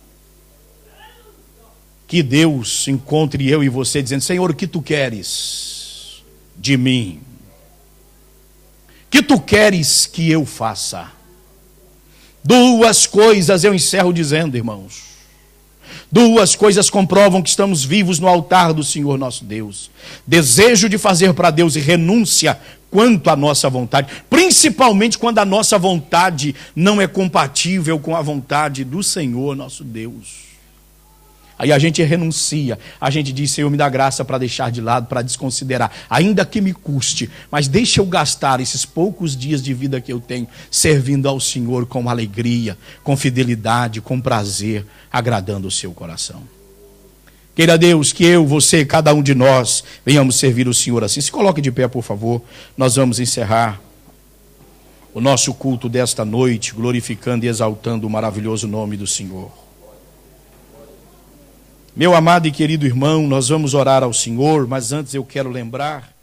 Que Deus encontre eu e você dizendo: Senhor, o que tu queres de mim? O que tu queres que eu faça? 2 coisas eu encerro dizendo, irmãos. 2 coisas comprovam que estamos vivos no altar do Senhor nosso Deus: desejo de fazer para Deus e renúncia quanto à nossa vontade, principalmente quando a nossa vontade não é compatível com a vontade do Senhor nosso Deus. Aí a gente renuncia, a gente diz: Senhor, me dá graça para deixar de lado, para desconsiderar, ainda que me custe, mas deixa eu gastar esses poucos dias de vida que eu tenho servindo ao Senhor com alegria, com fidelidade, com prazer, agradando o seu coração. Queira Deus que eu, você, cada um de nós venhamos servir o Senhor assim. Se coloque de pé, por favor. Nós vamos encerrar o nosso culto desta noite, glorificando e exaltando o maravilhoso nome do Senhor. Meu amado e querido irmão, nós vamos orar ao Senhor, mas antes eu quero lembrar